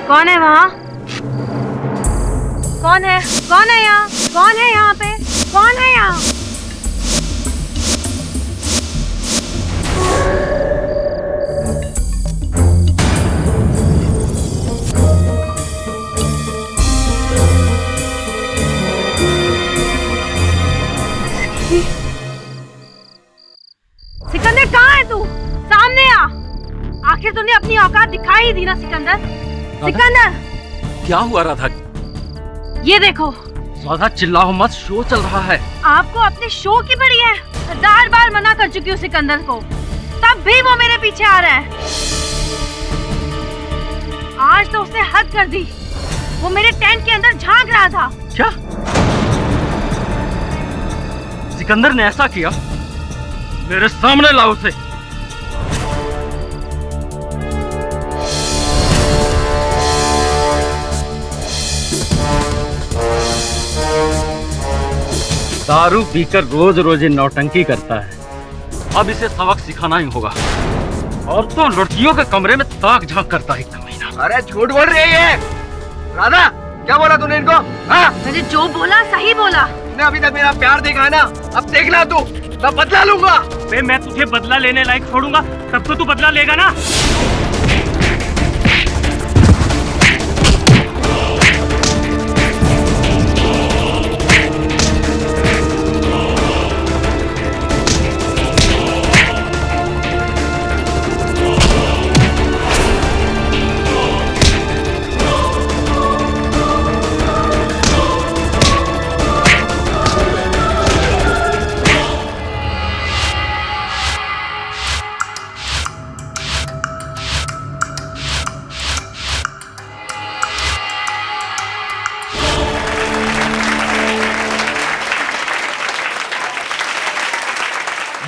कौन है वहाँ? कौन है? कौन है यहाँ? कौन है यहाँ पे? कौन है यहाँ? सिकंदर कहाँ है तू? सामने आ। आखिर तूने अपनी औकात दिखाई ही दी ना सिकंदर। सिकंदर क्या हुआ राधा? ये देखो। राधा चिल्लाओ मत, शो चल रहा है। आपको अपने शो की पड़ी है। 1000 बार मना कर चुकी हूँ सिकंदर को, तब भी वो मेरे पीछे आ रहा है। आज तो उसने हद कर दी। वो मेरे टेंट के अंदर झांक रहा था। क्या? सिकंदर ने ऐसा किया? मेरे सामने लाओ उसे। दारू पीकर रोज रोज नौटंकी करता है। अब इसे सबक सिखाना ही होगा। और तो लड़कियों के कमरे में ताक झांक करता है कमीना। अरे झूठ बोल रही है राधा। क्या बोला तूने इनको? हाँ? मैंने जो बोला सही बोला। तूने अभी तक मेरा प्यार देखा है ना, अब देखना तू। मैं बदला लूंगा। मैं तुझे बदला लेने लायक छोड़ूंगा तब तो तू बदला लेगा ना।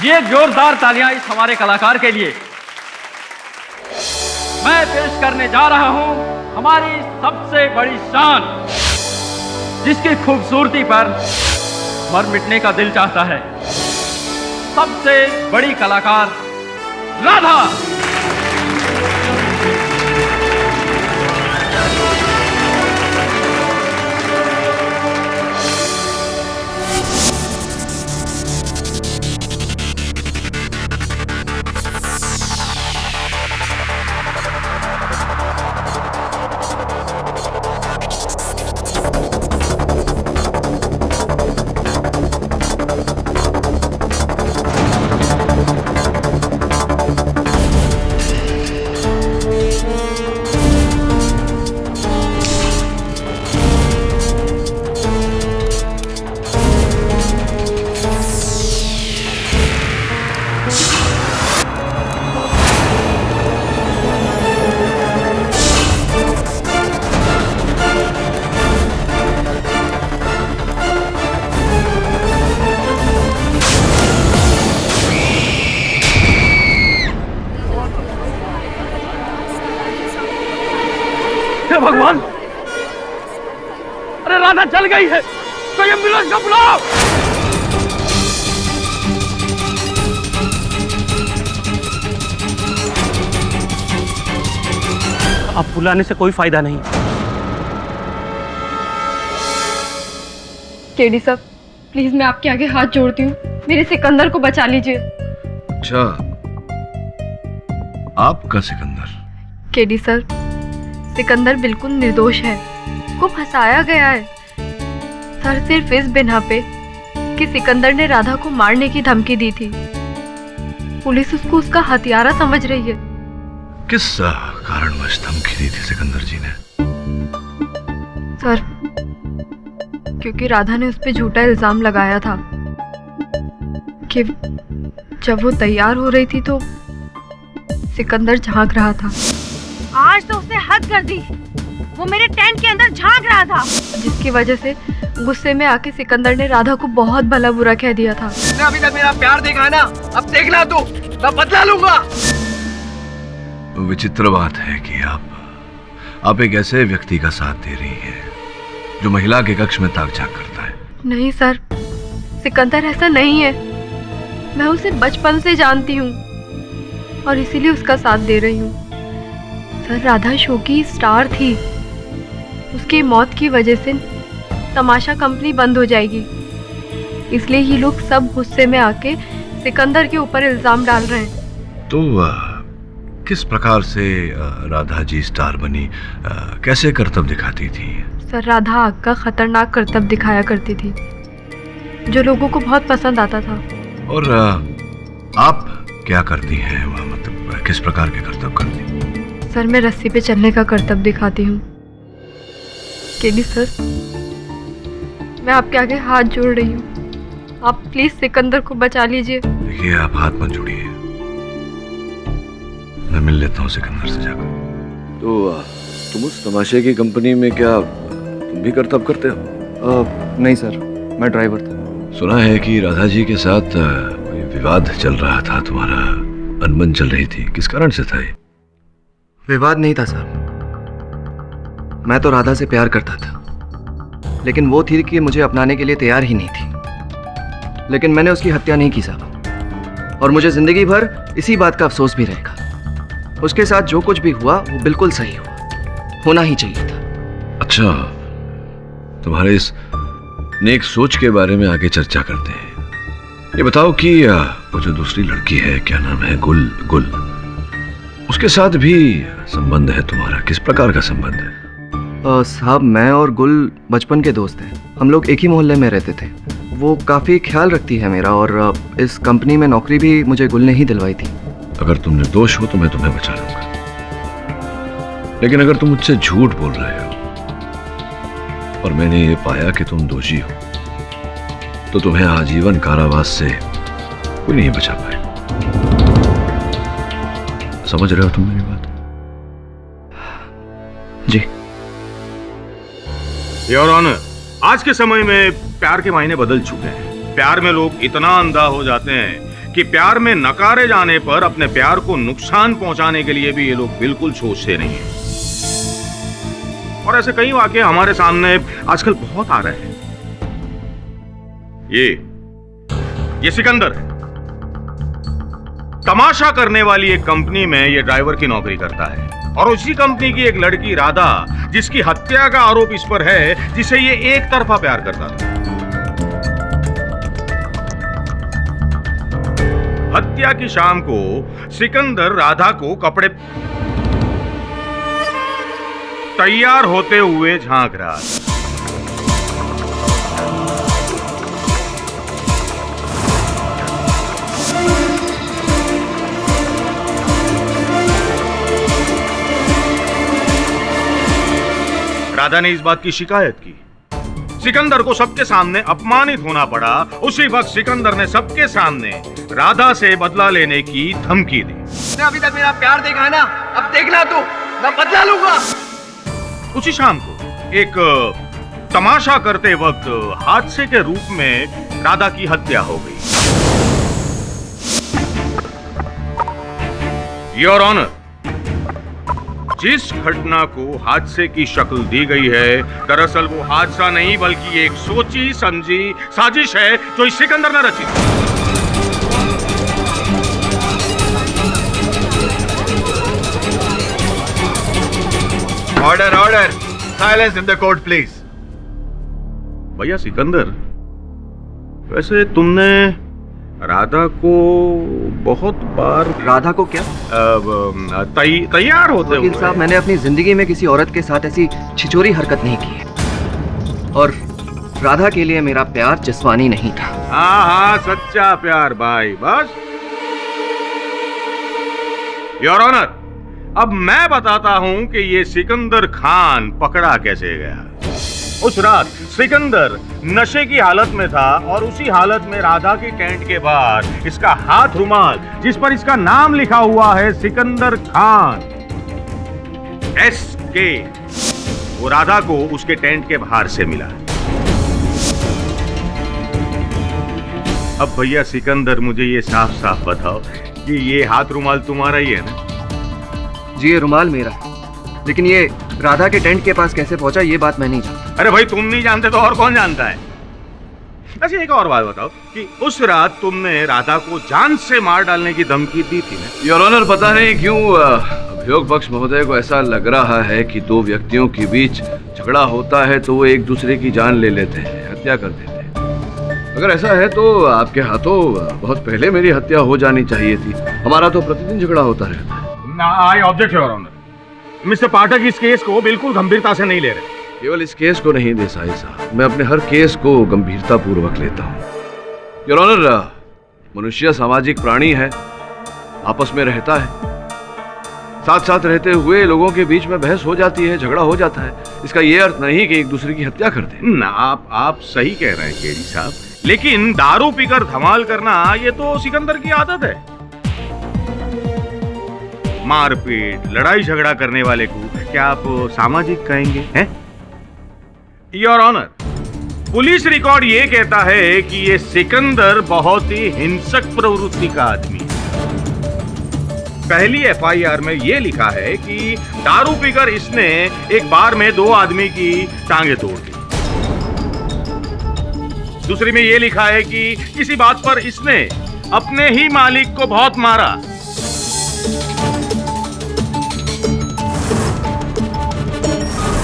ये जोरदार तालियां इस हमारे कलाकार के लिए। मैं पेश करने जा रहा हूं हमारी सबसे बड़ी शान, जिसकी खूबसूरती पर मर मिटने का दिल चाहता है। सबसे बड़ी कलाकार राधा। भगवान, अरे राधा जल गई है। तो एम्बुलेंस का बुलाओ। अब बुलाने से कोई फायदा नहीं। केडी साहब, प्लीज मैं आपके आगे हाथ जोड़ती हूँ, मेरे सिकंदर को बचा लीजिए। अच्छा, आपका सिकंदर? केडी सर, सिकंदर बिल्कुल निर्दोष है। को फंसाया गया है सर, सिर्फ इस बिना पे कि सिकंदर ने राधा को मारने की धमकी दी थी। पुलिस उसको उसका हथियारा समझ रही है। किस कारणवश धमकी दी थी सिकंदर जी ने? सर, क्योंकि राधा ने उस पे झूठा इल्जाम लगाया था कि जब वो तैयार हो रही थी तो सिकंदर झांक रहा था। आज तो उसने हद कर दी। वो मेरे टेंट के अंदर झांक रहा था, जिसकी वजह से गुस्से में आके सिकंदर ने राधा को बहुत भला बुरा कह दिया था। तूने अभी तक मेरा प्यार देखा है ना, अब देखना तू। मैं बदला लूंगा। विचित्र बात है कि आप एक ऐसे व्यक्ति का साथ दे रही हैं जो महिला के कक्ष में ताक झांक करता है। नहीं सर, सिकंदर ऐसा नहीं है। मैं उसे बचपन से जानती हूँ और इसीलिए उसका साथ दे रही हूँ। सर, राधा शो की स्टार थी। उसकी मौत की वजह से तमाशा कंपनी बंद हो जाएगी, इसलिए ये लोग सब गुस्से में आके सिकंदर के ऊपर इल्जाम डाल रहे हैं। तो किस प्रकार से राधा जी स्टार बनी, कैसे करतब दिखाती थी? सर, राधा आग का खतरनाक करतब दिखाया करती थी जो लोगों को बहुत पसंद आता था। और आप क्या करती हैं? मतलब किस प्रकार के करतब करती? सर, मैं रस्सी पे चलने का करतब दिखाती हूँ। केडी सर, मैं आपके आगे हाथ जोड़ रही हूँ, आप प्लीज सिकंदर को बचा लीजिए। देखिए, आप हाथ मत जोड़िए, मैं मिल लेता हूँ सिकंदर से जाकर। तो तुम उस तमाशे की कंपनी में क्या तुम भी करतब करते हो? नहीं सर, मैं ड्राइवर था। सुना है कि राधा जी के साथ कोई विवाद चल रहा था, तुम्हारा अनबन चल रही थी, किस कारण से था ये? विवाद नहीं था सर, मैं तो राधा से प्यार करता था, लेकिन वो थी कि मुझे अपनाने के लिए तैयार ही नहीं थी। लेकिन मैंने उसकी हत्या नहीं की साहब, और मुझे जिंदगी भर इसी बात का अफसोस भी रहेगा। उसके साथ जो कुछ भी हुआ वो बिल्कुल सही हुआ, होना ही चाहिए था। अच्छा, तुम्हारे इस नेक सोच के बारे में आगे चर्चा करते हैं। ये बताओ कि वो जो दूसरी लड़की है, क्या नाम है, गुल, उसके साथ भी संबंध है तुम्हारा? किस प्रकार का संबंध है? साहब, मैं और गुल बचपन के दोस्त हैं, हम लोग एक ही मोहल्ले में रहते थे। वो काफ़ी ख्याल रखती है मेरा, और इस कंपनी में नौकरी भी मुझे गुल ने ही दिलवाई थी। अगर तुम निर्दोष हो तो मैं तुम्हें बचा लूंगा, लेकिन अगर तुम मुझसे झूठ बोल रहे हो और मैंने ये पाया कि तुम दोषी हो, तो तुम्हें आजीवन कारावास से कोई नहीं बचा पाए। समझ रहे हो तुम मेरी बात? जी। योर ऑनर, आज के समय में प्यार के मायने बदल चुके हैं। प्यार में लोग इतना अंधा हो जाते हैं कि प्यार में नकारे जाने पर अपने प्यार को नुकसान पहुंचाने के लिए भी ये लोग बिल्कुल सोचते नहीं हैं। और ऐसे कई वाकये हमारे सामने आजकल बहुत आ रहे हैं। ये सिकंदर है, तमाशा करने वाली एक कंपनी में ये ड्राइवर की नौकरी करता है, और उसी कंपनी की एक लड़की राधा, जिसकी हत्या का आरोप इस पर है, जिसे ये एक तरफा प्यार करता था। हत्या की शाम को सिकंदर राधा को कपड़े तैयार होते हुए झांक रहा था। राधा ने इस बात की शिकायत की। सिकंदर को सबके सामने अपमानित होना पड़ा। उसी वक्त सिकंदर ने सबके सामने राधा से बदला लेने की धमकी दी। अभी तक मेरा प्यार देखा है ना, अब देखना तू, मैं बदला लूंगा। उसी शाम को एक तमाशा करते वक्त हादसे के रूप में राधा की हत्या हो गई। योर ऑनर, जिस घटना को हादसे की शक्ल दी गई है, दरअसल वो हादसा नहीं बल्कि एक सोची समझी साजिश है जो इस सिकंदर ने रची थी। Order, order, silence in the court please. भैया सिकंदर, वैसे तुमने राधा को बहुत बार राधा को क्या? तैयार होते वकील साहब, मैंने अपनी जिंदगी में किसी औरत के साथ ऐसी छिचोरी हरकत नहीं की है, और राधा के लिए मेरा प्यार जिस्मानी नहीं था। हाँ, सच्चा प्यार भाई, बस। योर ऑनर, अब मैं बताता हूं कि ये सिकंदर खान पकड़ा कैसे गया। उस रात सिकंदर नशे की हालत में था, और उसी हालत में राधा की टेंट के बाहर इसका हाथ रुमाल, जिस पर इसका नाम लिखा हुआ है सिकंदर खान SK, वो राधा को उसके टेंट के बाहर से मिला। अब भैया सिकंदर, मुझे ये साफ साफ बताओ कि ये हाथ रुमाल तुम्हारा ही है ना? जी, ये रुमाल मेरा है, लेकिन ये राधा के टेंट के पास कैसे पहुंचा ये बात मैं नहीं जानता। अरे भाई, तुम नहीं जानते तो और कौन जानता है? अच्छा, एक और बात बताओ कि उस रात तुमने राधा को जान से मार डालने की धमकी दी थी ना? योर ऑनर, पता नहीं क्यों अभियोग पक्ष महोदय को ऐसा लग रहा है कि दो व्यक्तियों के बीच झगड़ा होता है तो वो एक दूसरे की जान ले लेते हैं, हत्या कर देते हैं। अगर ऐसा है तो आपके हाथों बहुत पहले मेरी हत्या हो जानी चाहिए थी। हमारा तो प्रतिदिन झगड़ा होता रहता है। I object your honour. Mister Pathak इस केस को बिल्कुल गंभीरता से नहीं ले रहे। केवल इस केस को नहीं देसाई साहब, मैं अपने हर केस को गंभीरता पूर्वक लेता हूँ। योर ऑनर, मनुष्य सामाजिक प्राणी है, आपस में रहता है, साथ साथ रहते हुए लोगों के बीच में बहस हो जाती है, झगड़ा हो जाता है। इसका ये अर्थ नहीं कि एक दूसरे की हत्या कर दें। ना, आप सही कह रहे हैं केडी साहब, लेकिन दारू पीकर धमाल करना ये तो सिकंदर की आदत है। मारपीट, लड़ाई झगड़ा करने वाले को क्या आप सामाजिक कहेंगे? हैं? योर ऑनर, पुलिस रिकॉर्ड ये कहता है कि ये सिकंदर बहुत ही हिंसक प्रवृत्ति का आदमी है। पहली एफआईआर में ये लिखा है कि दारू पीकर इसने एक बार में 2 आदमी की टांगे तोड़ दी। दूसरी में ये लिखा है कि किसी बात पर इसने अपने ही मालिक को बहुत मारा।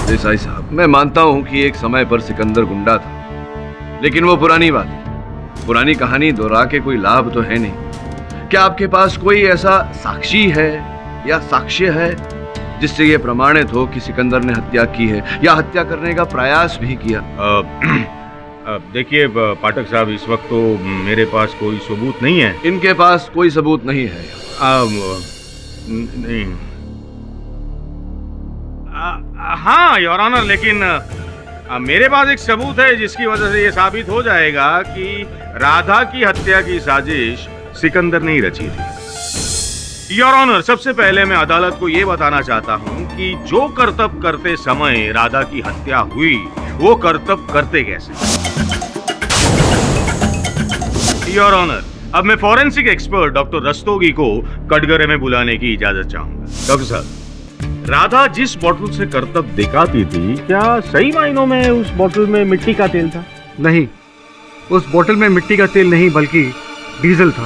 देसाई साहब, मैं मानता हूं कि एक समय पर सिकंदर गुंडा था, लेकिन वो पुरानी बात है। पुरानी कहानी दोहरा के कोई लाभ तो है नहीं। क्या आपके पास कोई ऐसा साक्षी है या साक्ष्य है जिससे ये प्रमाणित हो कि सिकंदर ने हत्या की है या हत्या करने का प्रयास भी किया? देखिए पाठक साहब, इस वक्त तो मेरे पास कोई सबूत नहीं है। इनके पास कोई सबूत नहीं है? नहीं। हाँ योर ऑनर, लेकिन मेरे पास एक सबूत है जिसकी वजह से ये साबित हो जाएगा कि राधा की हत्या की साजिश सिकंदर ने ही रची थी। योर ऑनर, सबसे पहले मैं अदालत को यह बताना चाहता हूं कि जो करतब करते समय राधा की हत्या हुई, वो करतब करते कैसे। योर ऑनर, अब मैं फॉरेंसिक एक्सपर्ट डॉक्टर रस्तोगी को कटघरे में बुलाने की इजाजत चाहूंगा। डॉक्टर साहब, राधा जिस बोतल से करतब दिखाती थी, क्या सही मायनों में उस बोतल में मिट्टी का तेल था? नहीं, उस बोतल में मिट्टी का तेल नहीं बल्कि डीजल था।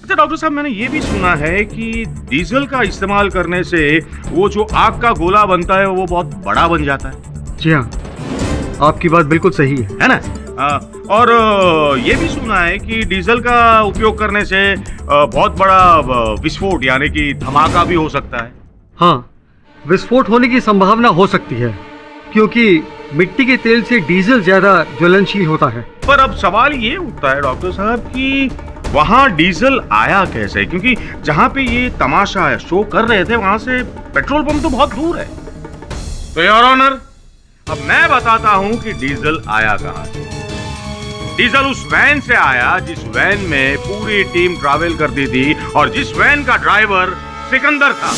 अच्छा डॉक्टर साहब, मैंने ये भी सुना है कि डीजल का इस्तेमाल करने से वो जो आग का गोला बनता है वो बहुत बड़ा बन जाता है। जी हाँ, आपकी बात बिल्कुल सही है ना? और ये भी सुना है कि डीजल का उपयोग करने से बहुत बड़ा विस्फोट यानी कि धमाका भी हो सकता है। हाँ, विस्फोट होने की संभावना हो सकती है क्योंकि मिट्टी के तेल से डीजल ज्यादा ज्वलनशील होता है। पर अब सवाल ये उठता है डॉक्टर साहब कि वहाँ डीजल आया कैसे, क्योंकि जहाँ पे ये तमाशा शो कर रहे थे वहां से पेट्रोल पंप तो बहुत दूर है। तो योर ऑनर, अब मैं बताता हूँ कि डीजल आया कहाँ से। डीजल उस वैन से आया जिस वैन में पूरी टीम ट्रैवल करती थी और जिस वैन का ड्राइवर सिकंदर था।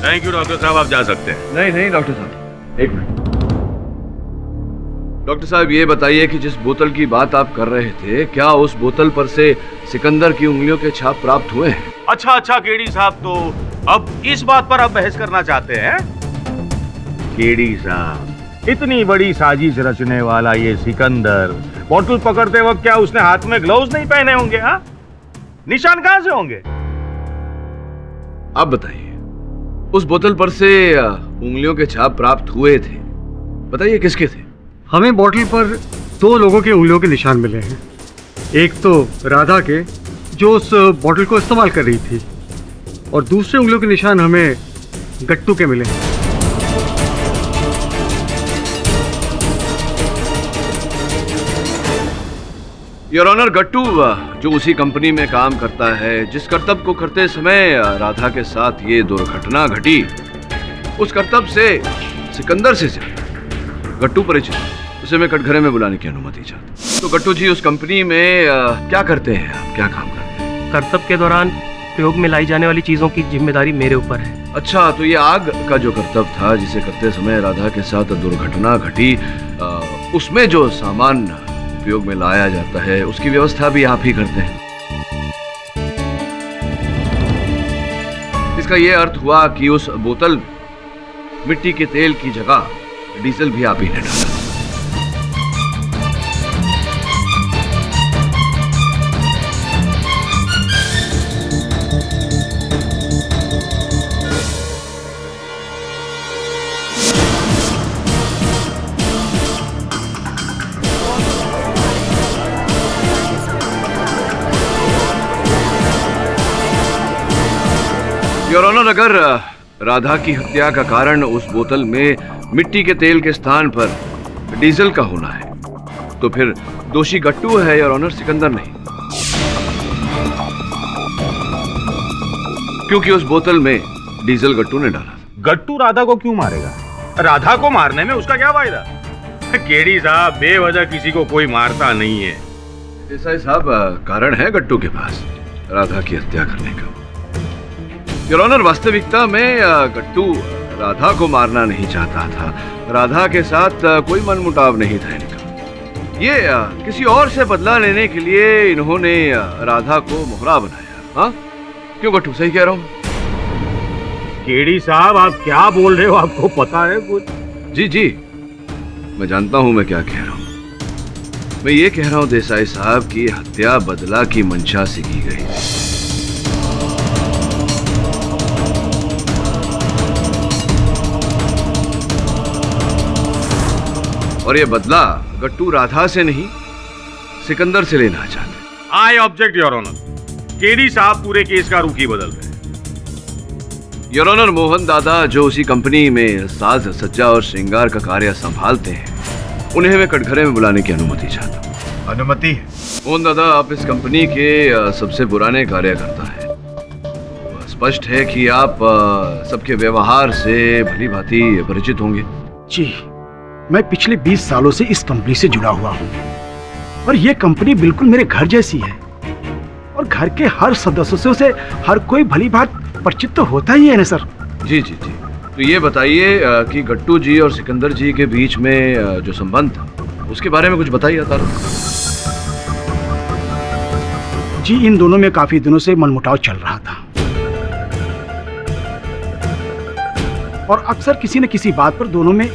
थैंक यू डॉक्टर साहब, आप जा सकते हैं। नहीं नहीं डॉक्टर साहब, एक मिनट। डॉक्टर साहब, ये बताइए कि जिस बोतल की बात आप कर रहे थे, क्या उस बोतल पर से सिकंदर की उंगलियों के छाप प्राप्त हुए हैं? अच्छा केडी साहब, तो अब इस बात पर आप बहस करना चाहते हैं? केडी साहब, इतनी बड़ी साजिश रचने वाला ये सिकंदर बोतल पकड़ते वक्त क्या उसने हाथ में ग्लव्स नहीं पहने होंगे? हाँ, निशान कहां से होंगे? आप बताइए, उस बोतल पर से उंगलियों के छाप प्राप्त हुए थे, बताइए किसके थे? हमें बोतल पर 2 लोगों के उंगलियों के निशान मिले हैं। एक तो राधा के, जो उस बोतल को इस्तेमाल कर रही थी, और दूसरे उंगलियों के निशान हमें गट्टू के मिले हैं। योर ऑनर, गट्टू जो उसी कंपनी में काम करता है जिस करतब को करते समय राधा के साथ ये दुर्घटना घटी, उस करतब से सिकंदर से गट्टू परिचित, उसे मैं कटघरे में बुलाने की अनुमति चाहता। तो गट्टू जी, उस कंपनी में क्या करते हैं आप, क्या काम करते हैं? करतब के दौरान प्रयोग में लाई जाने वाली चीजों की जिम्मेदारी मेरे ऊपर है। अच्छा, तो ये आग का जो करतब था जिसे करते समय राधा के साथ दुर्घटना घटी, उसमें जो सामान उपयोग में लाया जाता है उसकी व्यवस्था भी आप ही करते हैं। इसका ये अर्थ हुआ कि उस बोतल में मिट्टी के तेल की जगह डीजल भी आप ही ने डाला। योर ऑनर, अगर राधा की हत्या का कारण उस बोतल में मिट्टी के तेल के स्थान पर डीजल का होना है तो फिर दोषी गट्टू है योर ऑनर, सिकंदर नहीं। क्योंकि उस बोतल में डीजल गट्टू ने डाला। गट्टू राधा को क्यों मारेगा? राधा को मारने में उसका क्या फायदा? केडी साहब, बेवजह किसी को कोई मारता नहीं है। देसाई साहब, कारण है गट्टू के पास राधा की हत्या करने का। योर ऑनर, वास्तविकता में गट्टू राधा को मारना नहीं चाहता था। राधा के साथ कोई मनमुटाव नहीं था इनका। ये किसी और से बदला लेने के लिए इन्होंने राधा को मोहरा बनाया। हाँ, क्यों गट्टू, सही कह रहा हूँ? केडी साहब, आप क्या बोल रहे हो? आपको पता है कुछ? जी जी, मैं जानता हूँ मैं क्या कह रहा हूँ। मैं ये कह रहा हूँ देसाई साहब की हत्या बदला की मंशा से की गई। और ये बदला गट्टू राधा से नहीं सिकंदर से लेना चाहते। I object your honour. KD साहब पूरे केस का रुख ही बदल रहे। योर ऑनर, मोहन दादा जो उसी कंपनी में साज सज्जा और श्रृंगार का कार्य संभालते हैं, उन्हें मैं कटघरे में बुलाने की अनुमति चाहता हूँ। अनुमति? मोहन दादा, आप इस कंपनी के सबसे पुराने कार्यकर्ता हैं। स्पष्ट है कि आप सबके व्यवहार से भली भांति परिचित होंगे। जी, मैं पिछले 20 सालों से इस कंपनी से जुड़ा हुआ हूँ और ये कंपनी बिल्कुल मेरे घर जैसी है और घर के हर सदस्यों से हर कोई भली भांति परिचित तो होता ही है ना सर। जी जी जी, तो ये बताइए कि गट्टू जी और सिकंदर जी के बीच में जो संबंध था उसके बारे में कुछ बताइए तारुक। जी, इन दोनों में काफी दिनों से मनमुटाव चल रहा था और अक्सर किसी न किसी बात पर दोनों में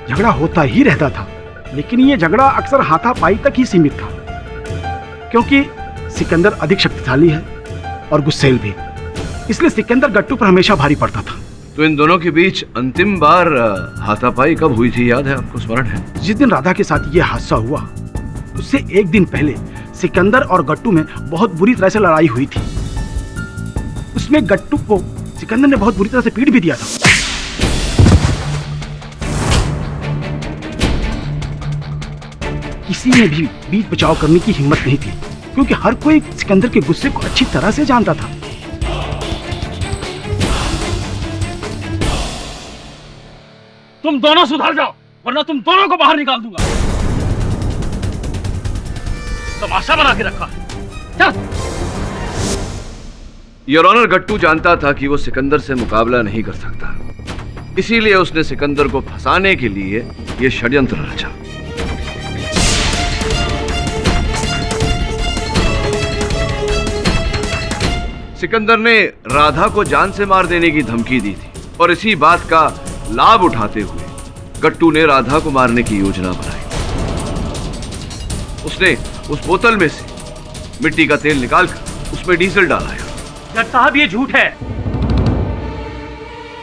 झगड़ा होता ही रहता था। लेकिन ये झगड़ा अक्सर हाथापाई तक ही सीमित था क्योंकि सिकंदर अधिक शक्तिशाली है और गुस्सैल भी, इसलिए सिकंदर गट्टू पर हमेशा भारी पड़ता था। तो इन दोनों के बीच अंतिम बार हाथापाई कब हुई थी, याद है आपको, स्मरण है? जिस दिन राधा के साथ ये हादसा हुआ उससे एक दिन पहले सिकंदर और गट्टू में बहुत बुरी तरह से लड़ाई हुई थी। उसमें गट्टू को सिकंदर ने बहुत बुरी तरह से पीट भी दिया था। किसी ने भी बीच बचाव करने की हिम्मत नहीं थी क्योंकि हर कोई सिकंदर के गुस्से को अच्छी तरह से जानता था। तुम दोनों सुधर जाओ वरना तुम दोनों को बाहर निकाल दूंगा। तमाशा बना के रखा है। चल। योर ऑनर, गट्टू जानता था कि वो सिकंदर से मुकाबला नहीं कर सकता, इसीलिए उसने सिकंदर को फंसाने के लिए ये षड्यंत्र रचा। सिकंदर ने राधा को जान से मार देने की धमकी दी थी और इसी बात का लाभ उठाते हुए गट्टू ने राधा को मारने की योजना बनाई। उसने उस बोतल में से मिट्टी का तेल निकालकर उसमें डीजल डाला। जज साहब, ये झूठ है।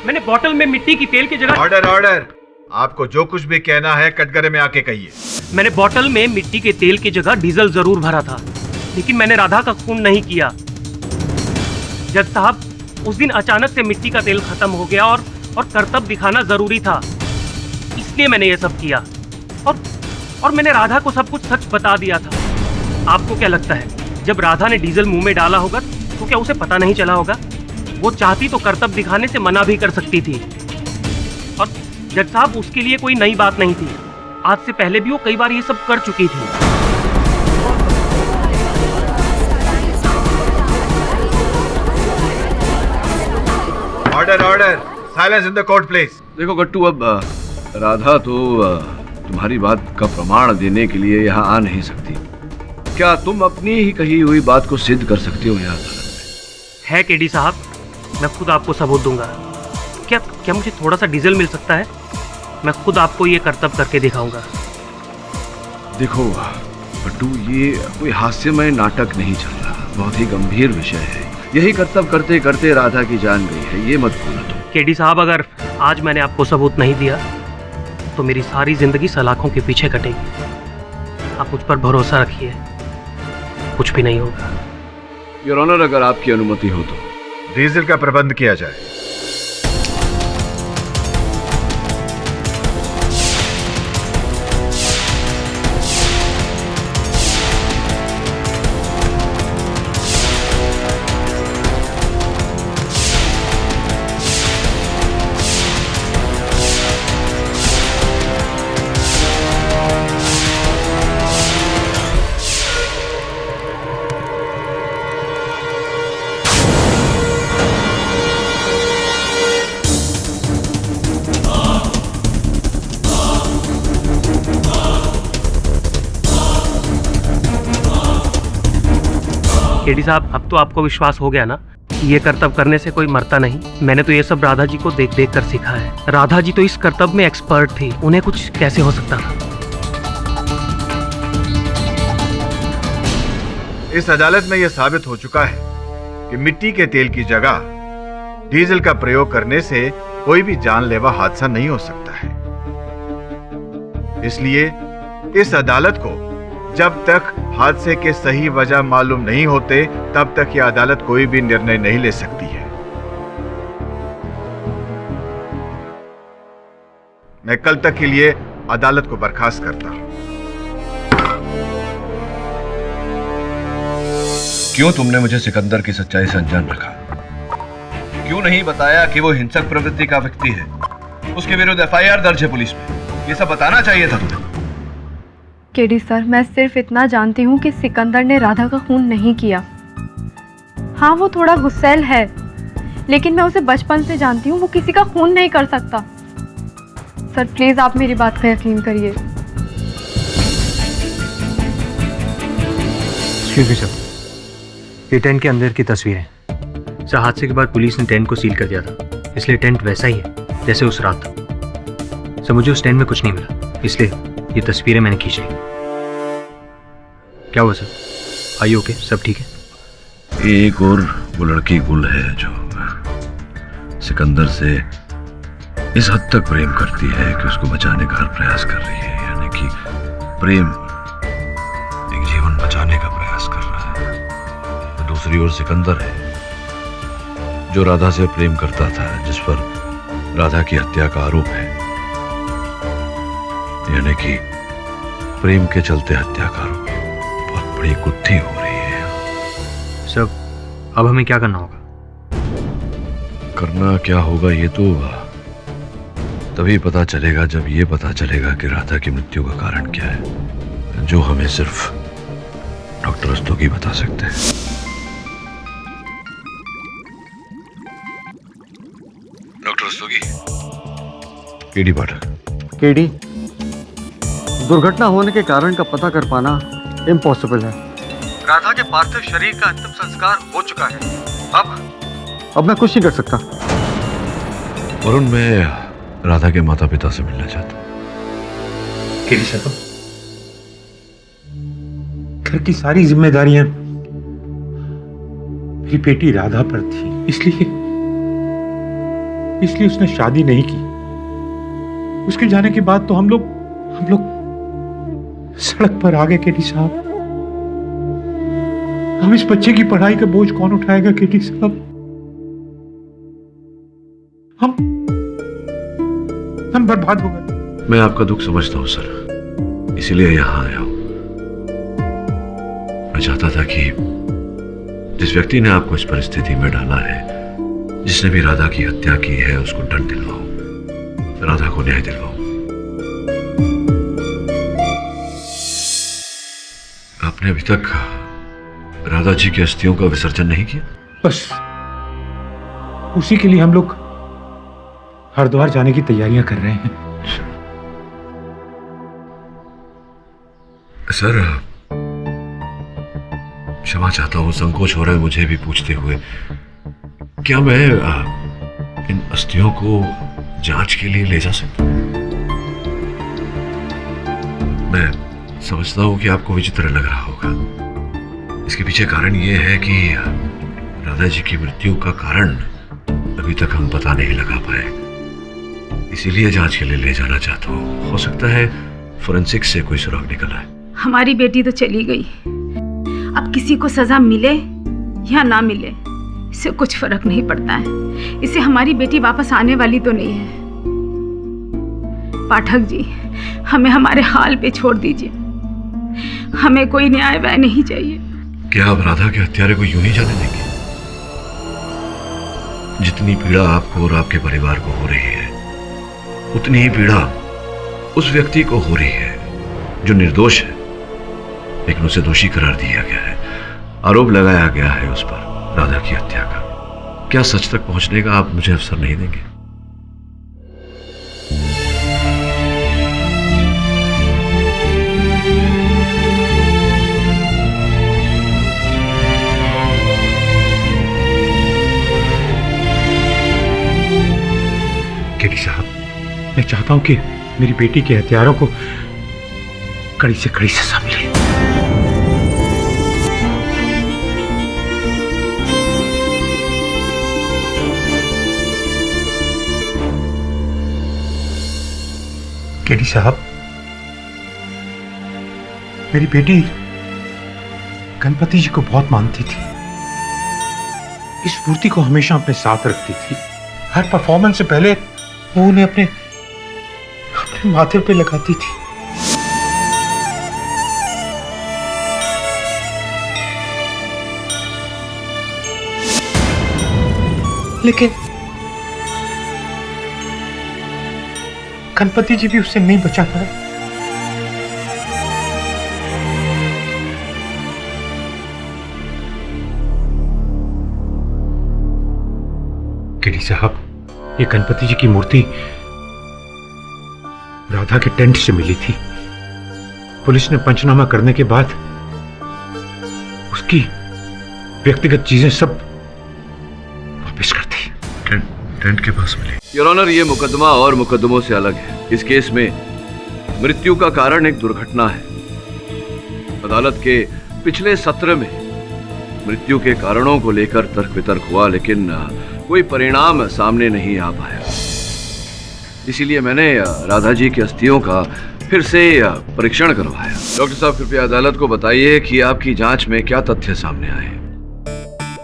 मैंने बोतल में मिट्टी की तेल की जगह। ऑर्डर ऑर्डर, आपको जो कुछ भी कहना है कटघरे में आके कहिए। मैंने बोतल में मिट्टी के तेल की जगह डीजल जरूर भरा था, लेकिन मैंने राधा का खून नहीं किया। जज साहब, उस दिन अचानक से मिट्टी का तेल खत्म हो गया और करतब दिखाना जरूरी था, इसलिए मैंने ये सब किया और मैंने राधा को सब कुछ सच बता दिया था। आपको क्या लगता है, जब राधा ने डीजल मुंह में डाला होगा तो क्या उसे पता नहीं चला होगा? वो चाहती तो करतब दिखाने से मना भी कर सकती थी। और जज साहब, उसके लिए कोई नई बात नहीं थी। आज से पहले भी वो कई बार ये सब कर चुकी थी। Order order, silence in the court please. देखो गट्टू, अब राधा तो तुम्हारी बात का प्रमाण देने के लिए यहाँ आ नहीं सकती। क्या तुम अपनी ही कही हुई बात को सिद्ध कर सकते हो यहाँ अदालत में? है केडी साहब, मैं खुद आपको सबूत दूंगा। क्या मुझे थोड़ा सा डीजल मिल सकता है? मैं खुद आपको ये करतब करके दिखाऊंगा। देखो गट्टू, ये कोई हास्यमय नाटक नहीं चल रहा, बहुत ही गंभीर विषय है। यही करतब करते करते राधा की जान गई है, ये मत भूलना तुम। केडी साहब, अगर आज मैंने आपको सबूत नहीं दिया तो मेरी सारी जिंदगी सलाखों के पीछे कटेगी। आप मुझ पर भरोसा रखिए, कुछ भी नहीं होगा। योर ऑनर, अगर आपकी अनुमति हो तो डीजल का प्रबंध किया जाए। केडी साहब, अब तो आपको विश्वास हो गया ना कि ये करतब करने से कोई मरता नहीं। मैंने तो ये सब राधा जी को देख देख कर सीखा है। राधा जी तो इस करतब में एक्सपर्ट थी, उन्हें कुछ कैसे हो सकता था? इस अदालत में यह साबित हो चुका है कि मिट्टी के तेल की जगह डीजल का प्रयोग करने से कोई भी जानलेवा हादसा नहीं हो सकता है। इसलिए इस अदालत को जब तक हादसे के सही वजह मालूम नहीं होते, तब तक यह अदालत कोई भी निर्णय नहीं ले सकती है। मैं कल तक के लिए अदालत को बर्खास्त करता हूं। क्यों तुमने मुझे सिकंदर की सच्चाई से अनजान रखा? क्यों नहीं बताया कि वो हिंसक प्रवृत्ति का व्यक्ति है, उसके विरुद्ध एफआईआर दर्ज है पुलिस में? ये सब बताना चाहिए था तुम्हें। केडी सर, मैं सिर्फ इतना जानती हूँ कि सिकंदर ने राधा का खून नहीं किया। हाँ, वो थोड़ा गुस्सैल है, लेकिन मैं उसे बचपन से जानती हूँ, वो किसी का खून नहीं कर सकता। सर प्लीज आप मेरी बात पे यकीन करिए। एक्सक्यूज मी सर, ये टेंट के अंदर की तस्वीरें। सर, हादसे के बाद पुलिस ने टेंट को सील कर दिया था, इसलिए टेंट वैसा ही है जैसे उस रात था। सर, मुझे उस टेंट में कुछ नहीं मिला, इसलिए ये तस्वीरें मैंने खींच ली। क्या हुआ सर? आइए ओके, सब ठीक है? एक और वो लड़की गुल है जो सिकंदर से इस हद तक प्रेम करती है कि उसको बचाने का हर प्रयास कर रही है। यानी कि प्रेम एक जीवन बचाने का प्रयास कर रहा है। तो दूसरी ओर सिकंदर है जो राधा से प्रेम करता था, जिस पर राधा की हत्या का आरोप है। यानी कि प्रेम के चलते हत्या का आरोप। बहुत बड़ी गुत्थी हो रही है। सर, अब हमें क्या करना होगा? करना क्या होगा ये तो तभी पता चलेगा जब ये पता चलेगा कि राधा की मृत्यु का कारण क्या है, जो हमें सिर्फ डॉक्टर रस्तोगी बता सकते हैं। डॉक्टर रस्तोगी। केडी पाठक। केडी, दुर्घटना होने के कारण का पता कर पाना इम्पॉसिबल है। राधा के पार्थिव शरीर का अंतिम संस्कार हो चुका है। अब मैं कुछ नहीं कर सकता। वरुण, मैं राधा के माता पिता से मिलना चाहता हूँ। केडी साहब, घर की सारी जिम्मेदारियां मेरी बेटी राधा पर थी, इसलिए उसने शादी नहीं की। उसके जाने के बाद तो हम लोग सड़क पर आ गए। केडी साहब, हम इस बच्चे की पढ़ाई का बोझ कौन उठाएगा? केडी साहब, हम बर्बाद हो गए। मैं आपका दुख समझता हूं सर, इसीलिए यहां आया हूं। मैं चाहता था कि जिस व्यक्ति ने आपको इस परिस्थिति में डाला है, जिसने भी राधा की हत्या की है, उसको दंड दिलवाऊं, राधा को न्याय दिलवाऊं। आपने अभी तक राधा जी की अस्थियों का विसर्जन नहीं किया? बस उसी के लिए हम लोग हरिद्वार जाने की तैयारियां कर रहे हैं। सर, क्षमा चाहता हूं, संकोच हो रहा है मुझे भी पूछते हुए। क्या मैं इन अस्थियों को जांच के लिए ले जा सकता हूं? मैं समझता हूं कि आपको विचित्र लग रहा होगा। इसके पीछे कारण यह है कि राधा जी की मृत्यु का कारण अभी तक हम पता नहीं लगा पाए, इसीलिए जांच के लिए ले जाना चाहता हूं। हो सकता है फोरेंसिक्स से कोई सुराग निकल आए। हमारी बेटी तो चली गई, अब किसी को सजा मिले या ना मिले इससे कुछ फर्क नहीं पड़ता है। इससे हमारी बेटी वापस आने वाली तो नहीं है। पाठक जी, हमें हमारे हाल पे छोड़ दीजिए, हमें कोई न्याय वह नहीं चाहिए। क्या आप राधा के हत्यारे को यूं ही जाने देंगे? जितनी पीड़ा आपको और आपके परिवार को हो रही है, उतनी ही पीड़ा उस व्यक्ति को हो रही है जो निर्दोष है, लेकिन उसे दोषी करार दिया गया है। आरोप लगाया गया है उस पर राधा की हत्या का। क्या सच तक पहुंचने का आप मुझे अवसर नहीं देंगे? केडी साहब, मैं चाहता हूं कि मेरी बेटी के हत्यारों को कड़ी से कड़ी सजा मिले। केडी साहब, मेरी बेटी गणपति जी को बहुत मानती थी। इस मूर्ति को हमेशा अपने साथ रखती थी। हर परफॉर्मेंस से पहले वो उन्हें अपने माथे पे लगाती थी। लेकिन गणपति जी भी उससे नहीं बचा पाए। केडी साहब, ये गणपति जी की मूर्ति राधा के टेंट से मिली थी। पुलिस ने पंचनामा करने के बाद उसकी व्यक्तिगत चीजें सब वापस कर दी। टेंट के पास मिली। योर ऑनर, ये मुकदमा और मुकदमों से अलग है। इस केस में मृत्यु का कारण एक दुर्घटना है। अदालत के पिछले सत्र में मृत्यु के कारणों को लेकर तर्क वितर्क हुआ, लेकिन कोई परिणाम सामने नहीं आ पाया। इसीलिए मैंने राधा जी की अस्थियों का फिर से परीक्षण करवाया। डॉक्टर साहब, कृपया अदालत को बताइए कि आपकी जांच में क्या तथ्य सामने आए।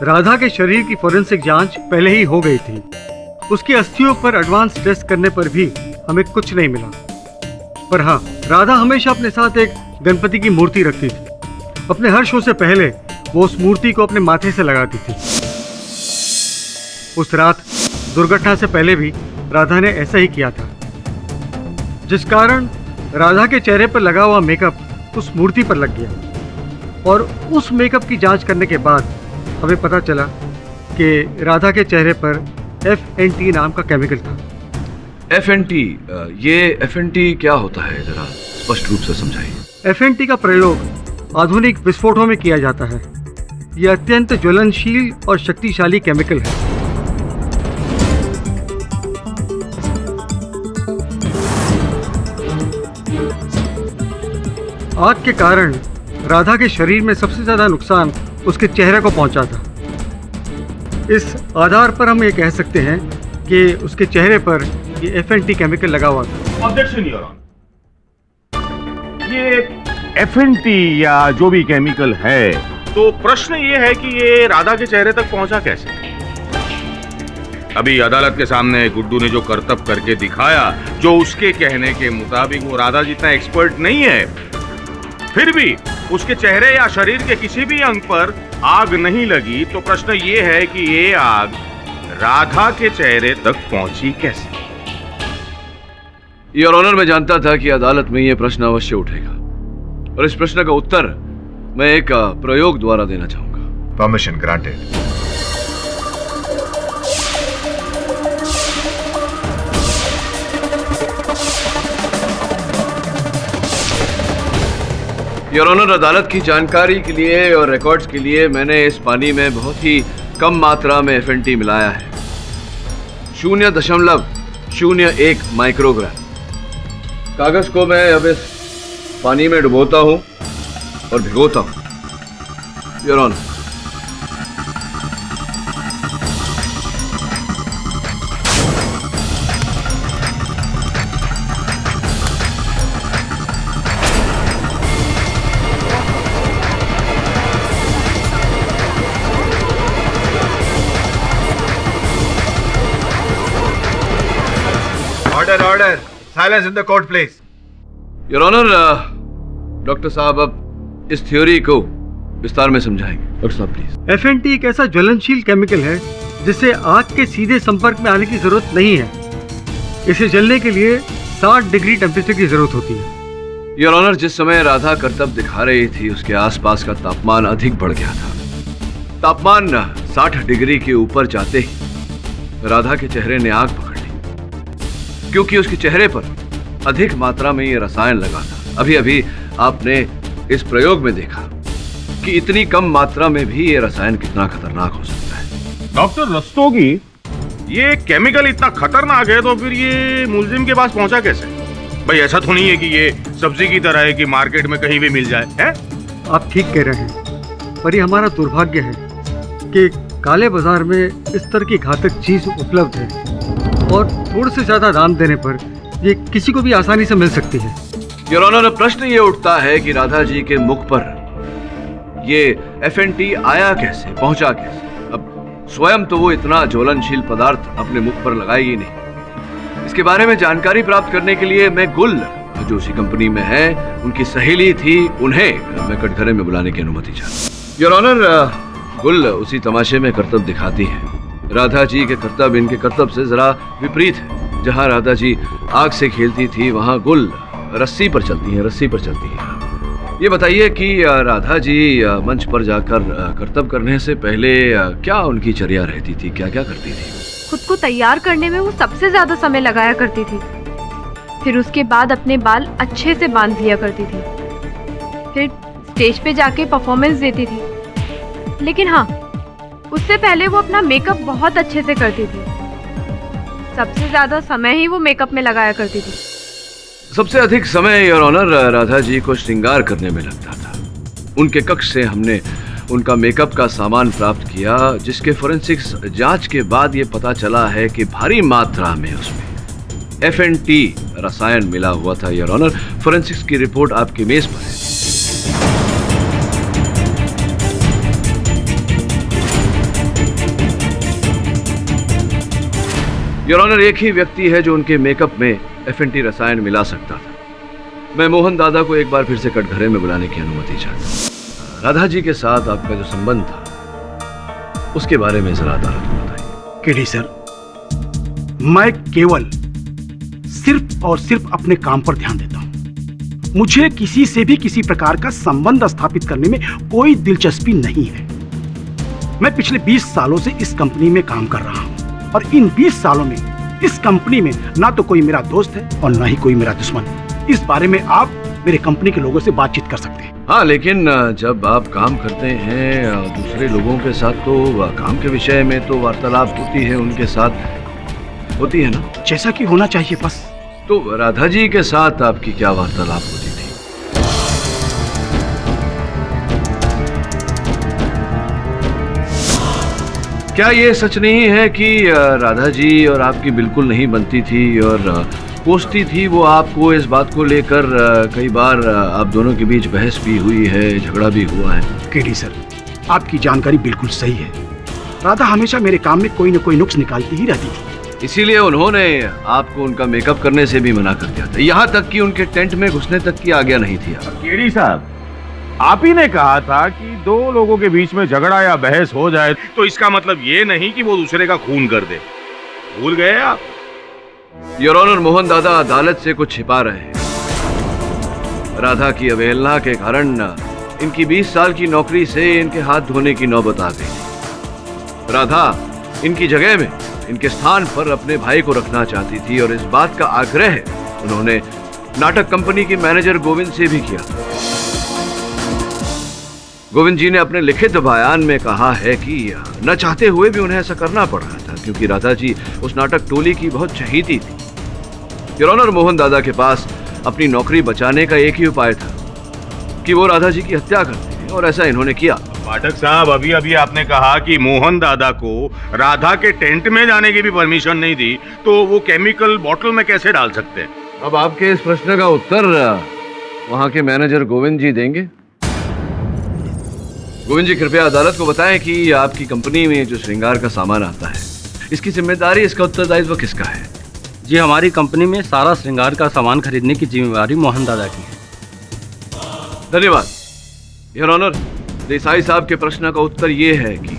राधा के शरीर की फोरेंसिक जांच पहले ही हो गई थी। उसकी अस्थियों पर एडवांस टेस्ट करने पर भी हमें कुछ नहीं मिला। पर हाँ, राधा हमेशा अपने साथ एक गणपति की मूर्ति रखती थी। अपने हर शो से पहले वो उस मूर्ति को अपने माथे से लगाती थी। उस रात दुर्घटना से पहले भी राधा ने ऐसा ही किया था, जिस कारण राधा के चेहरे पर लगा हुआ मेकअप उस मूर्ति पर लग गया। और उस मेकअप की जांच करने के बाद हमें पता चला कि राधा के चेहरे पर FNT नाम का केमिकल था। FNT, ये FNT क्या होता है, जरा स्पष्ट रूप से समझाइए। FNT का प्रयोग आधुनिक विस्फोटों में किया जाता है। यह अत्यंत ज्वलनशील और शक्तिशाली केमिकल है। आग के कारण राधा के शरीर में सबसे ज्यादा नुकसान उसके चेहरे को पहुंचा था। इस आधार पर हम ये कह सकते हैं कि उसके चेहरे पर ये FNT केमिकल लगा हुआ था। ऑब्जेक्शन योर ऑनर, ये FNT या जो भी केमिकल है, तो प्रश्न ये है कि ये राधा के चेहरे तक पहुंचा कैसे? अभी अदालत के सामने गुड्डू ने जो करतब करके दिखाया, जो उसके कहने के मुताबिक वो राधा जितना एक्सपर्ट नहीं है, फिर भी उसके चेहरे या शरीर के किसी भी अंग पर आग नहीं लगी, तो प्रश्न ये है कि ये आग राधा के चेहरे तक पहुंची कैसे? योर ऑनर, मैं जानता था कि अदालत में यह प्रश्न अवश्य उठेगा और इस प्रश्न का उत्तर मैं एक प्रयोग द्वारा देना चाहूंगा। Permission granted. योर ऑनर, अदालत की जानकारी के लिए और रिकॉर्ड्स के लिए मैंने इस पानी में बहुत ही कम मात्रा में FNT मिलाया है, 0.01 माइक्रोग्राम। कागज को मैं अब इस पानी में डुबोता हूं और भिगोता हूं। Your honour, order, silence in the court please. Your honour, doctor साहब अब इस थ्योरी को विस्तार में समझाएंगे। डॉक्टर साहब प्लीज। FNT एक ऐसा ज्वलनशील केमिकल है जिसे आग के सीधे संपर्क में आने की जरूरत नहीं है। इसे जलने के लिए 60 डिग्री टेम्परेचर की जरूरत होती है। योर ऑनर, जिस समय राधा करतब दिखा रही थी उसके आसपास का तापमान अधिक बढ़ गया था। तापमान 60 डिग्री के ऊपर जाते ही राधा के चेहरे ने आग पकड़ ली, क्योंकि उसके चेहरे पर अधिक मात्रा में ये रसायन लगा था। अभी अभी आपने इस प्रयोग में देखा कि इतनी कम मात्रा में भी ये रसायन कितना खतरनाक हो सकता है। डॉक्टर रस्तोगी, ये केमिकल इतना खतरनाक है तो फिर ये मुलजिम के पास पहुंचा कैसे? भाई ऐसा तो नहीं है कि ये सब्जी की तरह है कि मार्केट में कहीं भी मिल जाए, है? आप ठीक कह रहे हैं, पर ये हमारा दुर्भाग्य है कि काले बाजार में इस तरह की घातक चीज उपलब्ध है और थोड़े से ज्यादा दाम देने पर ये किसी को भी आसानी से मिल सकती है। योर ऑनर, प्रश्न ये उठता है कि राधा जी के मुख पर ये FNT आया कैसे, पहुंचा कैसे? अब स्वयं तो वो इतना ज्वलनशील पदार्थ अपने मुख पर लगाएगी नहीं। इसके बारे में जानकारी प्राप्त करने के लिए मैं गुल, जो उसी कंपनी में है, उनकी सहेली थी, उन्हें मैं कटघरे में बुलाने की अनुमति चाहता। योर ऑनर, गुल उसी तमाशे में करतब दिखाती है। राधा जी के करतब इनके करतब से जरा विपरीत है। जहाँ राधा जी आग से खेलती थी वहाँ गुल रस्सी पर चलती है। ये बताइए कि राधा जी मंच पर जाकर करतब करने से पहले क्या उनकी चर्या रहती थी, क्या क्या करती थी? खुद को तैयार करने में वो सबसे ज्यादा समय लगाया करती थी। फिर उसके बाद अपने बाल अच्छे से बांध लिया करती थी। फिर स्टेज पे जाके परफॉर्मेंस देती थी। लेकिन हाँ, उससे पहले वो अपना मेकअप बहुत अच्छे से करती थी। सबसे ज्यादा समय ही वो मेकअप में लगाया करती थी। सबसे अधिक समय योर ऑनर राधा जी को श्रृंगार करने में लगता था। उनके कक्ष से हमने उनका मेकअप का सामान प्राप्त किया, जिसके फोरेंसिक्स जांच के बाद ये पता चला है कि भारी मात्रा में उसमें FNT रसायन मिला हुआ था। योर ऑनर, फोरेंसिक्स की रिपोर्ट आपकी मेज पर है। योर ऑनर, एक ही व्यक्ति है जो उनके मेकअप में FNT रसायन मिला सकता था। मैं मोहन दादा को एक बार फिर से कटघरे में बुलाने की अनुमति चाहता हूं। राधा जी के साथ आपका जो संबंध था उसके बारे में जरा अदालत को बताइए। केडी सर, मैं केवल सिर्फ और सिर्फ अपने काम पर ध्यान देता हूं। मुझे किसी से भी किसी प्रकार का संबंध स्थापित करने में कोई दिलचस्पी नहीं है। मैं पिछले 20 सालों से इस कंपनी में काम कर रहा हूं और इन 20 सालों में इस कंपनी में ना तो कोई मेरा दोस्त है और ना ही कोई मेरा दुश्मन। इस बारे में आप मेरे कंपनी के लोगों से बातचीत कर सकते हैं। हाँ, लेकिन जब आप काम करते हैं दूसरे लोगों के साथ तो काम के विषय में तो वार्तालाप होती है, उनके साथ होती है ना? जैसा कि होना चाहिए बस। तो राधा जी के साथ आपकी क्या वार्तालाप होती थी? क्या ये सच नहीं है कि राधा जी और आपकी बिल्कुल नहीं बनती थी और कोसती थी वो आपको? इस बात को लेकर कई बार आप दोनों के बीच बहस भी हुई है, झगड़ा भी हुआ है। केडी सर, आपकी जानकारी बिल्कुल सही है। राधा हमेशा मेरे काम में कोई न कोई नुक्स निकालती ही रहती थी। इसीलिए उन्होंने आपको उनका मेकअप करने से भी मना कर दिया था, यहाँ तक कि उनके टेंट में घुसने तक की आज्ञा नहीं थी। केडी साहब, आप ही ने कहा था कि दो लोगों के बीच में झगड़ा या बहस हो जाए तो इसका मतलब ये नहीं कि वो दूसरे का खून कर दे। भूल गए आप? योर ऑनर, मोहन दादा अदालत से कुछ छिपा रहे हैं। राधा की अवहेलना के कारण इनकी 20 साल की नौकरी से इनके हाथ धोने की नौबत आ गई। राधा इनकी जगह में, इनके स्थान पर अपने भाई को रखना चाहती थी और इस बात का आग्रह उन्होंने नाटक कंपनी के मैनेजर गोविंद से भी किया। गोविंद जी ने अपने लिखित बयान में कहा है कि न चाहते हुए भी उन्हें ऐसा करना पड़ रहा था, क्योंकि राधा जी उस नाटक टोली की बहुत चहेती थी। योर ऑनर, मोहन दादा के पास अपनी नौकरी बचाने का एक ही उपाय था कि वो राधा जी की हत्या कर दें, और ऐसा इन्होंने किया। पाठक साहब, अभी अभी आपने कहा कि मोहन दादा को राधा के टेंट में जाने की भी परमिशन नहीं दी, तो वो केमिकल बोतल में कैसे डाल सकते हैं? अब आपके इस प्रश्न का उत्तर वहां के मैनेजर गोविंद जी देंगे। गोविंद जी, कृपया अदालत को बताएं कि आपकी कंपनी में जो श्रृंगार का सामान आता है, इसकी जिम्मेदारी, इसका उत्तरदायित्व किसका है? जी, हमारी कंपनी में सारा श्रृंगार का सामान खरीदने की जिम्मेदारी मोहन दादा की है। धन्यवाद योर ऑनर। देसाई साहब के प्रश्न का उत्तर ये है कि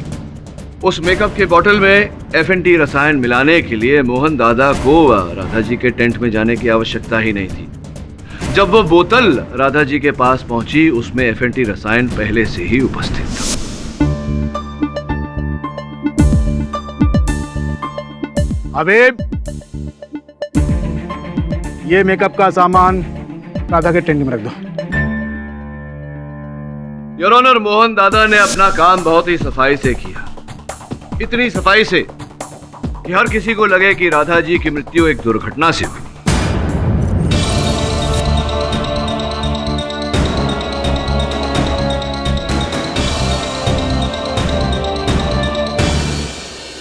उस मेकअप के बोतल में FNT रसायन मिलाने के लिए मोहन दादा को राधा जी के टेंट में जाने की आवश्यकता ही नहीं थी। जब वो बोतल राधा जी के पास पहुंची, उसमें FNT रसायन पहले से ही उपस्थित था। हबीब, ये मेकअप का सामान राधा के टेंट में रख दो। योर ऑनर, मोहन दादा ने अपना काम बहुत ही सफाई से किया, इतनी सफाई से कि हर किसी को लगे कि राधा जी की मृत्यु एक दुर्घटना से हुई।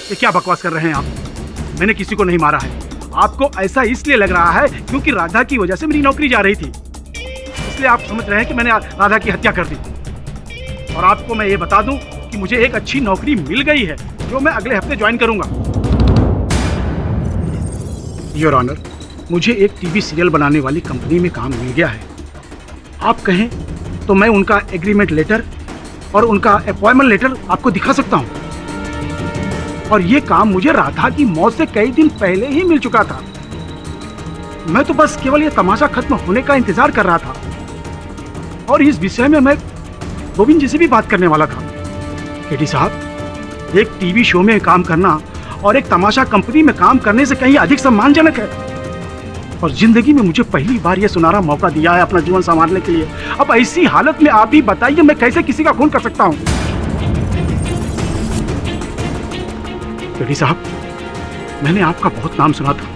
ये क्या बकवास कर रहे हैं आप? मैंने किसी को नहीं मारा है। आपको ऐसा इसलिए लग रहा है क्योंकि राधा की वजह से मेरी नौकरी जा रही थी, इसलिए आप समझ रहे हैं कि मैंने राधा की हत्या कर दी। और आपको मैं ये बता दूं कि मुझे एक अच्छी नौकरी मिल गई है जो मैं अगले हफ्ते ज्वाइन करूंगा। योर ऑनर, मुझे एक टीवी सीरियल बनाने वाली कंपनी में काम मिल गया है। आप कहें तो मैं उनका एग्रीमेंट लेटर और उनका अपॉइंटमेंट लेटर आपको दिखा सकता हूं। और ये काम मुझे राधा की मौत से कई दिन पहले ही मिल चुका था। मैं तो बस केवल ये तमाशा खत्म होने का इंतजार कर रहा था, और इस विषय में मैं गोविंद जी से भी बात करने वाला था। केटी साहब, एक टीवी शो में काम करना और एक तमाशा कंपनी में काम करने से कहीं अधिक सम्मानजनक है। और जिंदगी में मुझे पहली बार यह सुनहरा मौका दिया है अपना जीवन संवारने के लिए। अब ऐसी हालत में आप ही बताइए, मैं कैसे किसी का खून कर सकता हूं? केटी साहब, मैंने आपका बहुत नाम सुना था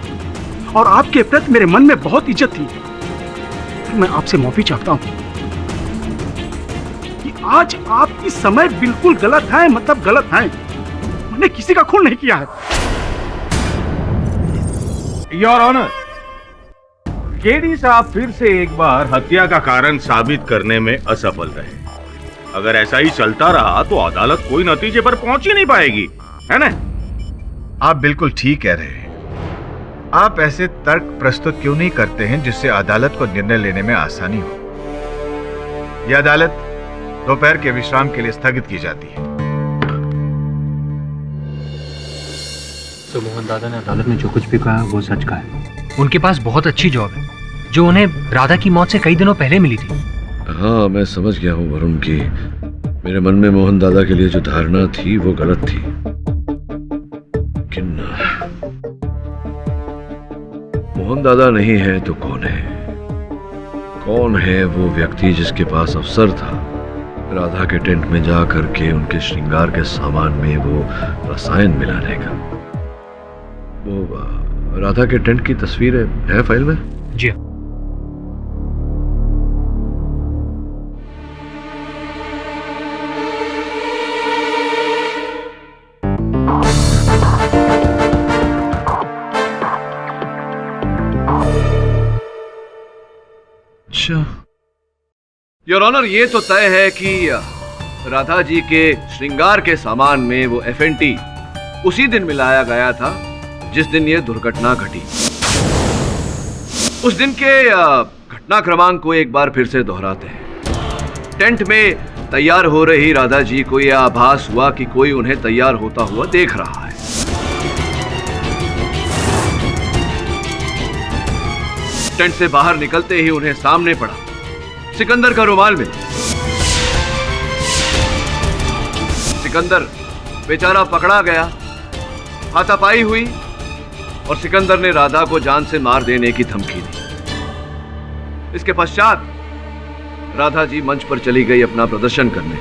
और आपके प्रति मेरे मन में बहुत इज्जत थी। मैं आपसे माफी चाहता हूं कि आज आपकी समय बिल्कुल गलत है, मतलब गलत है। मैंने किसी का खून नहीं किया है। योर ऑनर, केडी साहब फिर से एक बार हत्या का कारण साबित करने में असफल रहे। अगर ऐसा ही चलता रहा तो अदालत कोई नतीजे पर पहुंच ही नहीं पाएगी, है ना? आप बिल्कुल ठीक कह रहे हैं। आप ऐसे तर्क प्रस्तुत क्यों नहीं करते हैं जिससे अदालत को निर्णय लेने में आसानी हो? यह अदालत दोपहर के विश्राम के लिए स्थगित की जाती है। तो मोहन दादा ने अदालत में जो कुछ भी कहा वो सच कहा है। उनके पास बहुत अच्छी जॉब है जो उन्हें राधा की मौत से कई दिनों पहले मिली थी। हाँ, मैं समझ गया हूँ वरुण की मेरे मन में मोहन दादा के लिए जो धारणा थी वो गलत थी। लेकिन मोहन दादा नहीं है तो कौन है? कौन है वो व्यक्ति जिसके पास अवसर था राधा के टेंट में जा करके उनके श्रृंगार के सामान में वो रसायन मिलाने का? वो राधा के टेंट की तस्वीर है फाइल में? जी। योर ऑनर, ये तो तय है कि राधा जी के श्रृंगार के सामान में वो FNT उसी दिन मिलाया गया था जिस दिन ये दुर्घटना घटी। उस दिन के घटना क्रमांक को एक बार फिर से दोहराते हैं। टेंट में तैयार हो रही राधा जी को यह आभास हुआ कि कोई उन्हें तैयार होता हुआ देख रहा है। टेंट से बाहर निकलते ही उन्हें सामने पड़ा सिकंदर का रुमाल मिला। सिकंदर बेचारा पकड़ा गया, हाथापाई हुई और सिकंदर ने राधा को जान से मार देने की धमकी दी। इसके पश्चात राधा जी मंच पर चली गई अपना प्रदर्शन करने।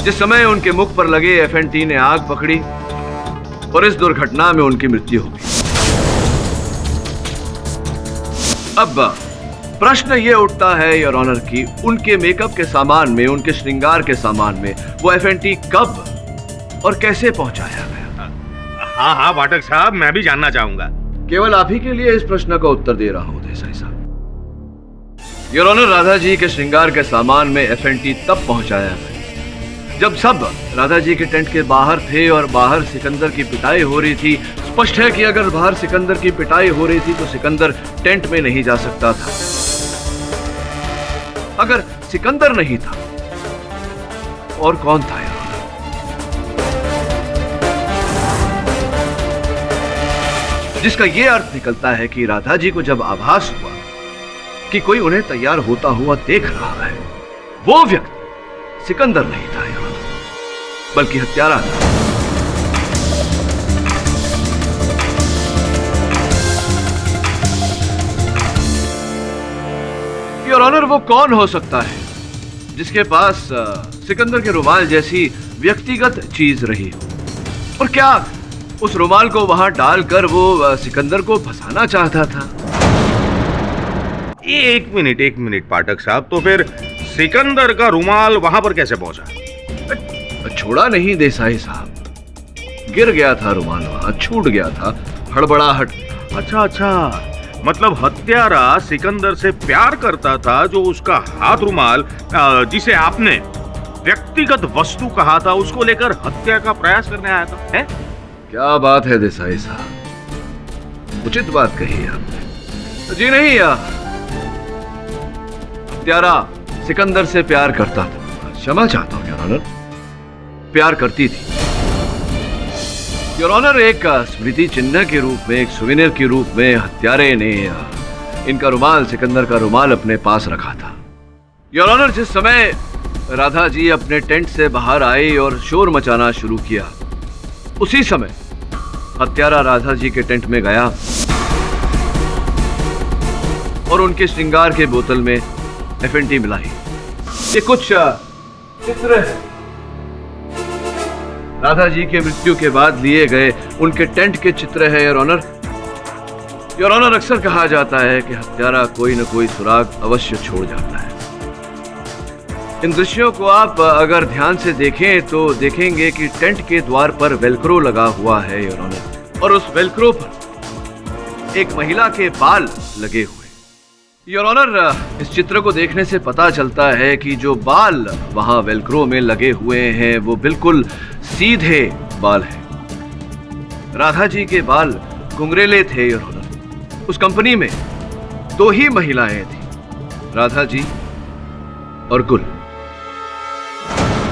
जिस समय उनके मुख पर लगे FNT ने आग पकड़ी और इस दुर्घटना में उनकी मृत्यु हो गई। अब प्रश्न यह उठता है योर ऑनर कि उनके मेकअप के सामान में, उनके श्रृंगार के सामान में वो FNT कब और कैसे पहुंचाया गया? हाँ हाँ पाठक साहब, मैं भी जानना चाहूंगा। केवल आप ही के लिए इस प्रश्न का उत्तर दे रहा हूं देसाई साहब। योर ऑनर, राधा जी के श्रृंगार के सामान में FNT तब पहुंचाया गया जब सब राधा जी के टेंट के बाहर थे और बाहर सिकंदर की पिटाई हो रही थी। स्पष्ट है कि अगर बाहर सिकंदर की पिटाई हो रही थी तो सिकंदर टेंट में नहीं जा सकता था। अगर सिकंदर नहीं था और कौन था यार? जिसका यह अर्थ निकलता है कि राधा जी को जब आभास हुआ कि कोई उन्हें तैयार होता हुआ देख रहा है, वो व्यक्ति सिकंदर नहीं था यार, बल्कि हत्यारा था। योर ऑनर, वो कौन हो सकता है जिसके पास सिकंदर के रुमाल जैसी व्यक्तिगत चीज रही हो? और क्या उस रुमाल को वहां डालकर वो सिकंदर को फंसाना चाहता था? एक मिनट पाठक साहब, तो फिर सिकंदर का रुमाल वहां पर कैसे पहुंचा? छोड़ा नहीं देसाई साहब, गिर गया था रुमाल, वहां छूट गया था, हड़बड़ाहट। अच्छा, मतलब हत्यारा सिकंदर से प्यार करता था, जो उसका हाथ रुमाल, जिसे आपने व्यक्तिगत वस्तु कहा था, उसको लेकर हत्या का प्रयास करने आया था। है? क्या बात है देसाई साहब, उचित बात कही आपने। जी नहीं, हत्यारा सिकंदर से प्यार करता था। क्षमा चाहता हूं योर ऑनर, प्यार करती थी योर ऑनर। एक स्मृति चिन्ह के रूप में, एक सुवेनियर के रूप में हत्यारे ने इनका रुमाल, सिकंदर का रुमाल अपने पास रखा था। योर ऑनर, जिस समय राधा जी अपने टेंट से बाहर आई और शोर मचाना शुरू किया, उसी समय हत्यारा राधा जी के टेंट में गया और उनके श्रृंगार के बोतल में FNT मिलाई। ये कुछ चित्र राधा जी के मृत्यु के बाद लिए गए उनके टेंट के चित्र है योर ऑनर। योर ऑनर, अक्सर कहा जाता है कि हत्यारा कोई न कोई सुराग अवश्य छोड़ जाता है। इन दृश्यों को आप अगर ध्यान से देखें तो देखेंगे कि टेंट के द्वार पर वेलक्रो लगा हुआ है योर ऑनर, और उस वेलक्रो पर एक महिला के बाल लगे हुए। योर ऑनर, इस चित्र को देखने से पता चलता है कि जो बाल वहां वेलक्रो में लगे हुए हैं वो बिल्कुल सीधे बाल हैं। राधा जी के बाल घुंघरेले थे योर ऑनर। उस कंपनी में 2 ही महिलाएं थी, राधा जी और गुल।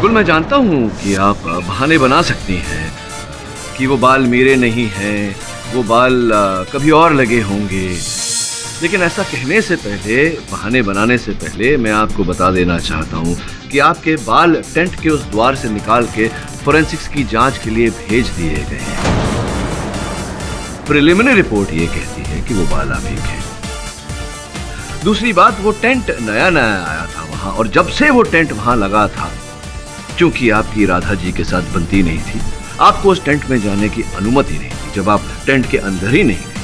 गुल, मैं जानता हूं कि आप बहाने बना सकती हैं कि वो बाल मेरे नहीं हैं, वो बाल कभी और लगे होंगे, लेकिन ऐसा कहने से पहले, बहाने बनाने से पहले मैं आपको बता देना चाहता हूं कि आपके बाल टेंट के उस द्वार से निकाल के फोरेंसिक्स की जांच के लिए भेज दिए गए हैं। प्रिलिमिनरी रिपोर्ट ये कहती है कि वो बाल आप ही हैं। दूसरी बात, वो टेंट नया नया आया था वहां, और जब से वो टेंट वहां लगा था, क्योंकि आपकी राधा जी के साथ बनती नहीं थी, आपको उस टेंट में जाने की अनुमति नहीं थी। जब आप टेंट के अंदर ही नहीं गए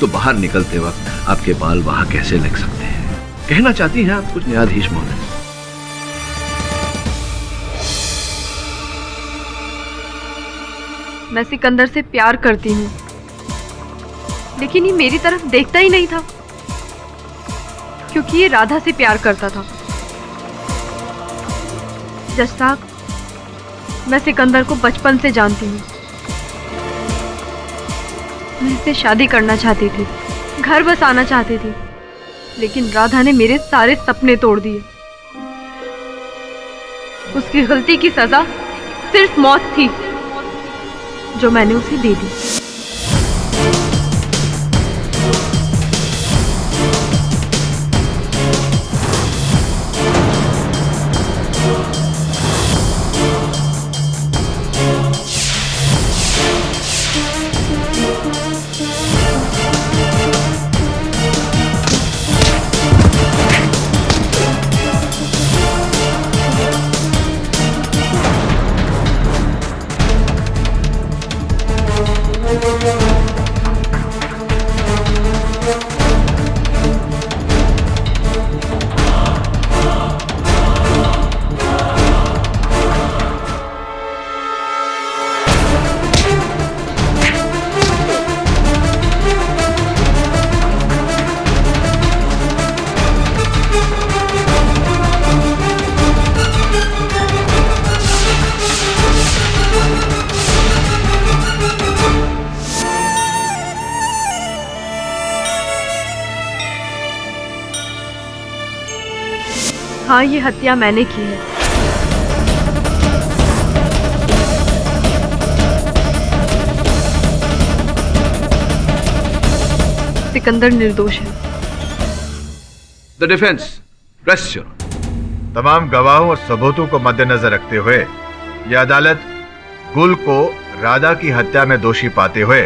तो बाहर निकलते वक्त आपके बाल वहां कैसे लग सकते हैं? कहना चाहती हैं आप कुछ न्यायाधीश महोदय? मैं सिकंदर से प्यार करती हूँ, लेकिन ये मेरी तरफ देखता ही नहीं था, क्योंकि ये राधा से प्यार करता था। जज साहब, मैं सिकंदर को बचपन से जानती हूँ। मैं इससे शादी करना चाहती थी, घर बसाना चाहती थी, लेकिन राधा ने मेरे सारे सपने तोड़ दिए। उसकी गलती की सजा सिर्फ मौत थी, जो मैंने उसे दे दी। हाँ, ये हत्या मैंने की है। सिकंदर निर्दोष है। The defence, rest your. तमाम गवाहों और सबूतों को मद्देनजर रखते हुए यह अदालत गुल को राधा की हत्या में दोषी पाते हुए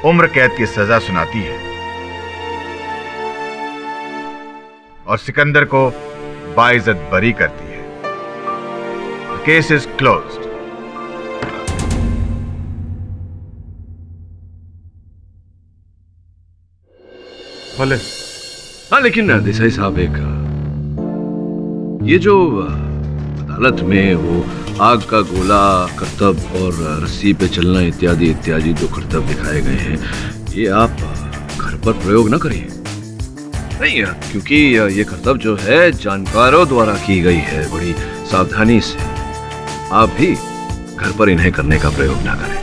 उम्र कैद की सजा सुनाती है और सिकंदर को बाइज्जत बरी करती है। Case is closed. भले। हाँ, लेकिन देसाई साहब, एक ये जो अदालत में वो आग का गोला, करतब और रस्सी पे चलना इत्यादि इत्यादि जो करतब दिखाए गए हैं, ये आप घर पर प्रयोग न करिए। नहीं, क्योंकि ये करतब जो है जानकारों द्वारा की गई है बड़ी सावधानी से। आप भी घर पर इन्हें करने का प्रयोग ना करें।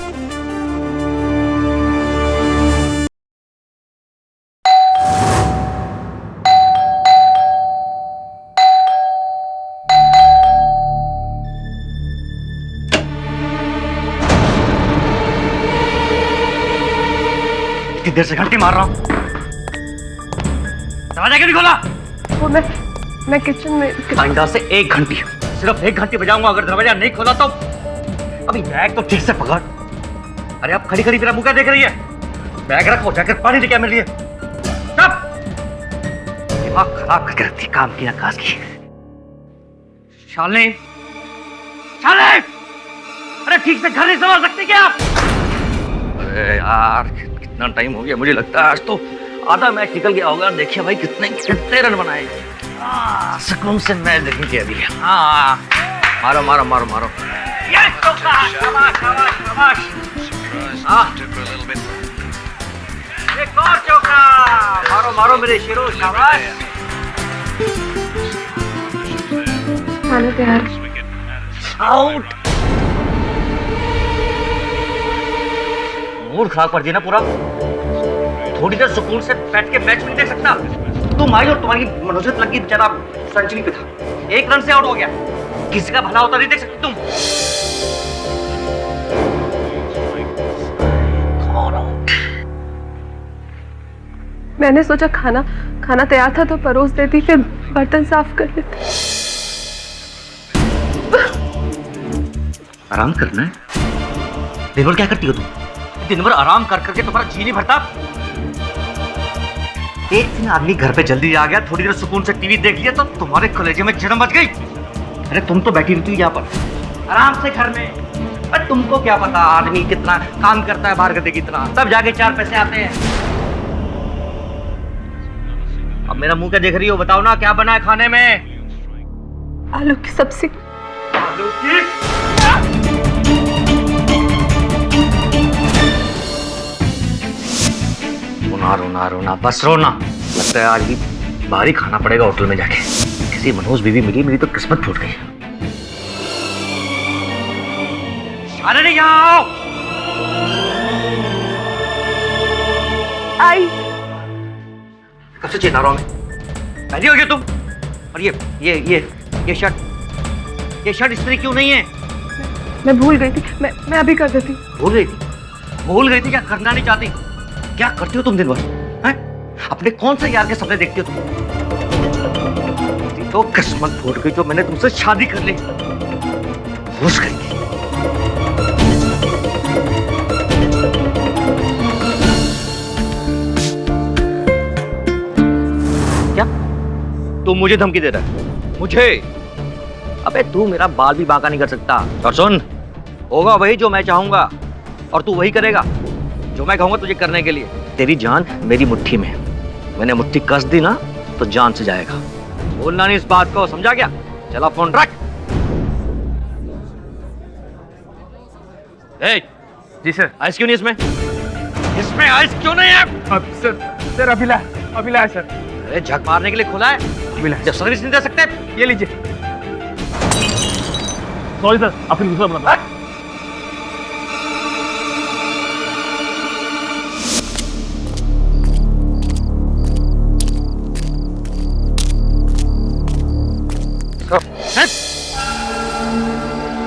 कितनी देर से घंटी मार रहा हूँ, दरवाजा क्यों नहीं खोला? वो मैं किचन में आइंदा से 1 घंटी, सिर्फ 1 घंटी बजाऊंगा। अगर दरवाजा नहीं खोला तो अभी बैग तो ठीक से पकड़। अरे आप खड़ी खड़ी मेरा मुंह क्या देख रही है? बैग रखो, जाकर पानी लेके आ मेरे लिए। चुप! दिमाग खराब करके रखती, काम की ना काज की। शालिनी, शालिनी! अरे ठीक से घर नहीं संभाल सकते क्या आप? अरे यार, कितना टाइम हो गया, मुझे लगता है आज तो आधा मैच निकल गया होगा। देखिए भाई, कितने रन बनाए। सुकून से मैच देखनी चाहिए अभी। हाँ, मारो मारो मारो मारो। शाबाश शाबाश शाबाश। एक और चौका। मारो मारो मेरे शेरों, शाबाश। खाना तैयार। आउट। मूड खराब कर दिया ना पूरा। थोड़ी देर सुकून से बैठ के मैच नहीं देख सकता? तुम आई और तुम्हारी मनोजत लगी बेचारा सेंचुरी पे था, 1 रन से आउट हो गया। किसी का भला होता नहीं देख सकते तुम? मैंने सोचा खाना तैयार था तो परोस देती, फिर बर्तन साफ कर लेती। आराम करना है? दिन भर क्या करती हो तुम? दिन भर आराम कर करके तुम्हारा जी नहीं भरता? एक दिन आदमी घर पे जल्दी आ गया, थोड़ी देर सुकून से टीवी देख लिया तो तुम्हारे कलेजे में जड़न बच गई। अरे तुम तो बैठी रहती हो यहाँ पर आराम से घर में। अरे तुमको क्या पता आदमी कितना काम करता है बाहर गधे की तरह, तब जाके 4 पैसे आते हैं। अब मेरा मुंह क्या देख रही हो? बताओ ना, क्या बना है खाने में? आलू की सब्जी। आलू की? रोना रोना रोना, बस रोना। लगता है आज भी बाहर ही खाना पड़ेगा होटल में जाके। किसी मनोज बीवी मिली, मेरी तो किस्मत फूट गई। अरे नहीं, यहाँ आओ। आई। कब से चेता रहा हूं मैं? पहली हो गया तुम। और ये शर्ट इस्त्री क्यों नहीं है? मैं भूल गई थी। मैं अभी कर देती। भूल गई थी? भूल गई थी? क्या करना नहीं चाहती? क्या करती हो तुम दिन भर? हैं? अपने कौन से यार के सपने देखती हो तुम? तो किस्मत फूट गई जो मैंने तुमसे शादी कर ली। घुस गई थी। क्या तू मुझे धमकी दे रहा है? मुझे? अबे तू मेरा बाल भी बांका नहीं कर सकता। और सुन, होगा वही जो मैं चाहूंगा और तू वही करेगा जो मैं कहूंगा तुझे करने के लिए। तेरी जान मेरी मुट्ठी में। मैंने मुट्ठी कस दी ना तो जान से जाएगा। बोलना नहीं इस बात को, समझा क्या? चला फोन रख। जी सर। आइस क्यों नहीं इसमें? इसमें आइस क्यों नहीं है? अब सर अभी लाया सर। अरे झक मारने के लिए खुला है, जब सर्विस नहीं दे सकते। ये लीजिए। सॉरी सर, आपने दूसरा बना।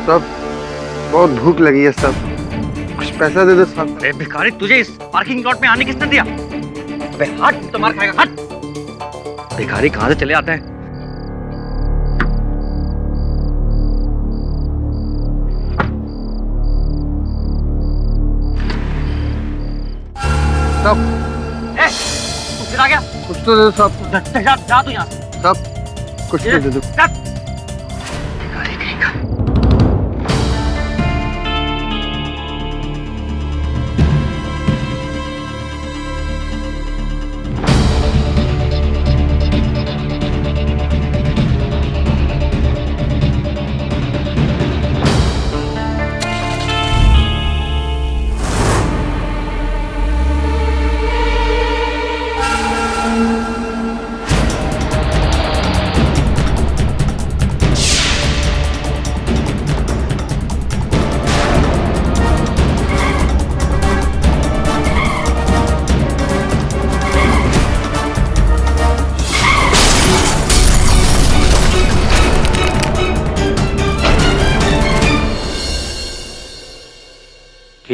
सब बहुत भूख लगी है सब, कुछ पैसा दे दो साहब। अरे भिखारी, तुझे इस पार्किंग लॉट में आने किसने दिया? अबे हट, तो मार खाएगा, हट। भिखारी कहाँ से चले आते हैं? सब तू फिर आ गया? कुछ तो दे दो साहब। जा तू यहाँ से। सब कुछ तो दे दो। भिखारी कहीं का।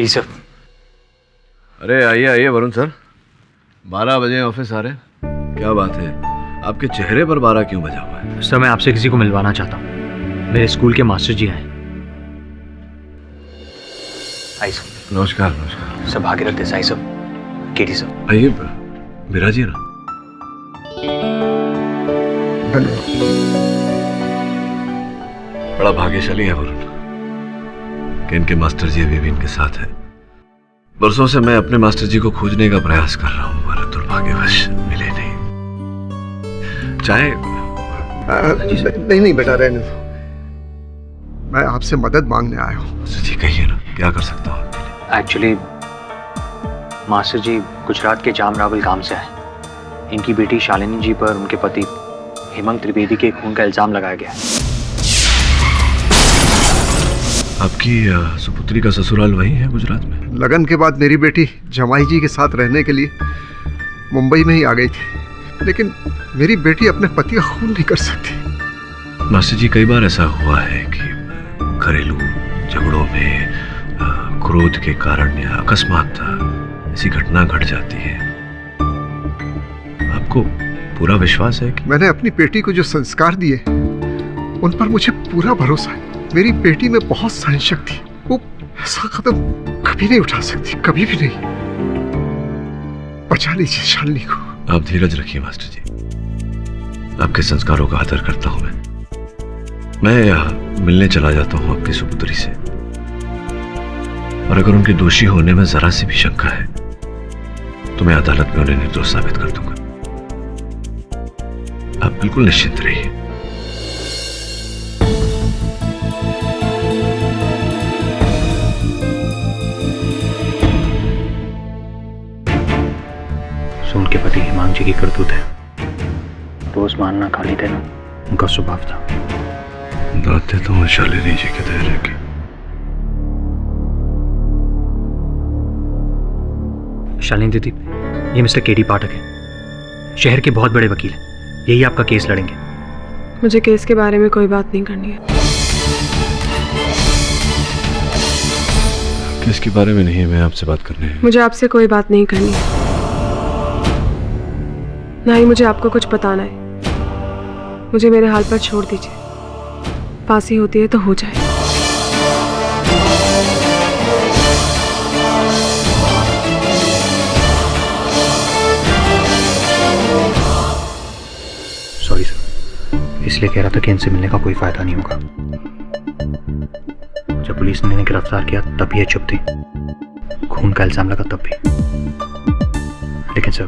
सर। अरे आइए आइए वरुण सर, 12 बजे ऑफिस आ रहे हैं, क्या बात है? आपके चेहरे पर 12 क्यों बजा हुआ है? सर मैं आपसे किसी को मिलवाना चाहता हूँ, मेरे स्कूल के मास्टर जी आए। आई सर। नमस्कार नमस्कार। Sir Bhagirath Desai sir, KD sir. आइए बिराजिए ना। बड़ा भाग्यशाली है वरुण कि इनके मास्टर जी अभी भी इनके साथ हैं। बरसों से मैं अपने मास्टर जी को खोजने का प्रयास कर रहा हूँ, पर दुर्भाग्यवश मिले नहीं। चाहे नहीं बेटा, रहने दो, मैं आपसे मदद मांगने आया हूँ। जी कहिए ना, क्या कर सकता हूँ? एक्चुअली मास्टर जी गुजरात के जामरावल गांव से आए। इनकी बेटी शालिनी जी पर उनके पति हेमंत त्रिवेदी के खून का इल्जाम लगाया गया है। आपकी सुपुत्री का ससुराल वही है गुजरात में? लगन के बाद मेरी बेटी जमाई जी के साथ रहने के लिए मुंबई में ही आ गई थी, लेकिन मेरी बेटी अपने पति का खून नहीं कर सकती। मास्टर जी कई बार ऐसा हुआ है कि घरेलू झगड़ों में क्रोध के कारण या अकस्मात ऐसी घटना घट जाती है। आपको पूरा विश्वास है कि मैंने अपनी बेटी को जो संस्कार दिए उन पर मुझे पूरा भरोसा है। मेरी बेटी में बहुत सहनशक्ति, वो ऐसा कदम कभी नहीं उठा सकती, कभी भी नहीं। बचा लीजिए शालिनी को। आप धीरज रखिए मास्टर जी, आपके संस्कारों का आदर करता हूं मैं मिलने चला जाता हूं आपकी सुपुत्री से, और अगर उनके दोषी होने में जरा सी भी शंका है तो मैं अदालत में उन्हें निर्दोष साबित कर दूंगा। आप बिल्कुल निश्चिंत रहिए। उनके पति हेमांग जी की करतूत है, रोज मारना गाली देना उनका स्वभाव था। दाते तो शालिनी जी के धैर्य की। शालिनी दीदी, ये मिस्टर केडी पाठक है, शहर के बहुत बड़े वकील हैं, यही आपका केस लड़ेंगे। मुझे केस के बारे में कोई बात नहीं करनी है। केस के बारे में नहीं है, मैं आपसे बात करनी है। मुझे आपसे कोई बात नहीं करनी है, ना ही मुझे आपको कुछ बताना है। मुझे मेरे हाल पर छोड़ दीजिए, फांसी होती है तो हो जाए। सॉरी सर, इसलिए कह रहा था कि इनसे मिलने का कोई फायदा नहीं होगा। जब पुलिस ने इन्हें गिरफ्तार किया तब ये चुप थी, खून का इल्जाम लगा तब भी। लेकिन सर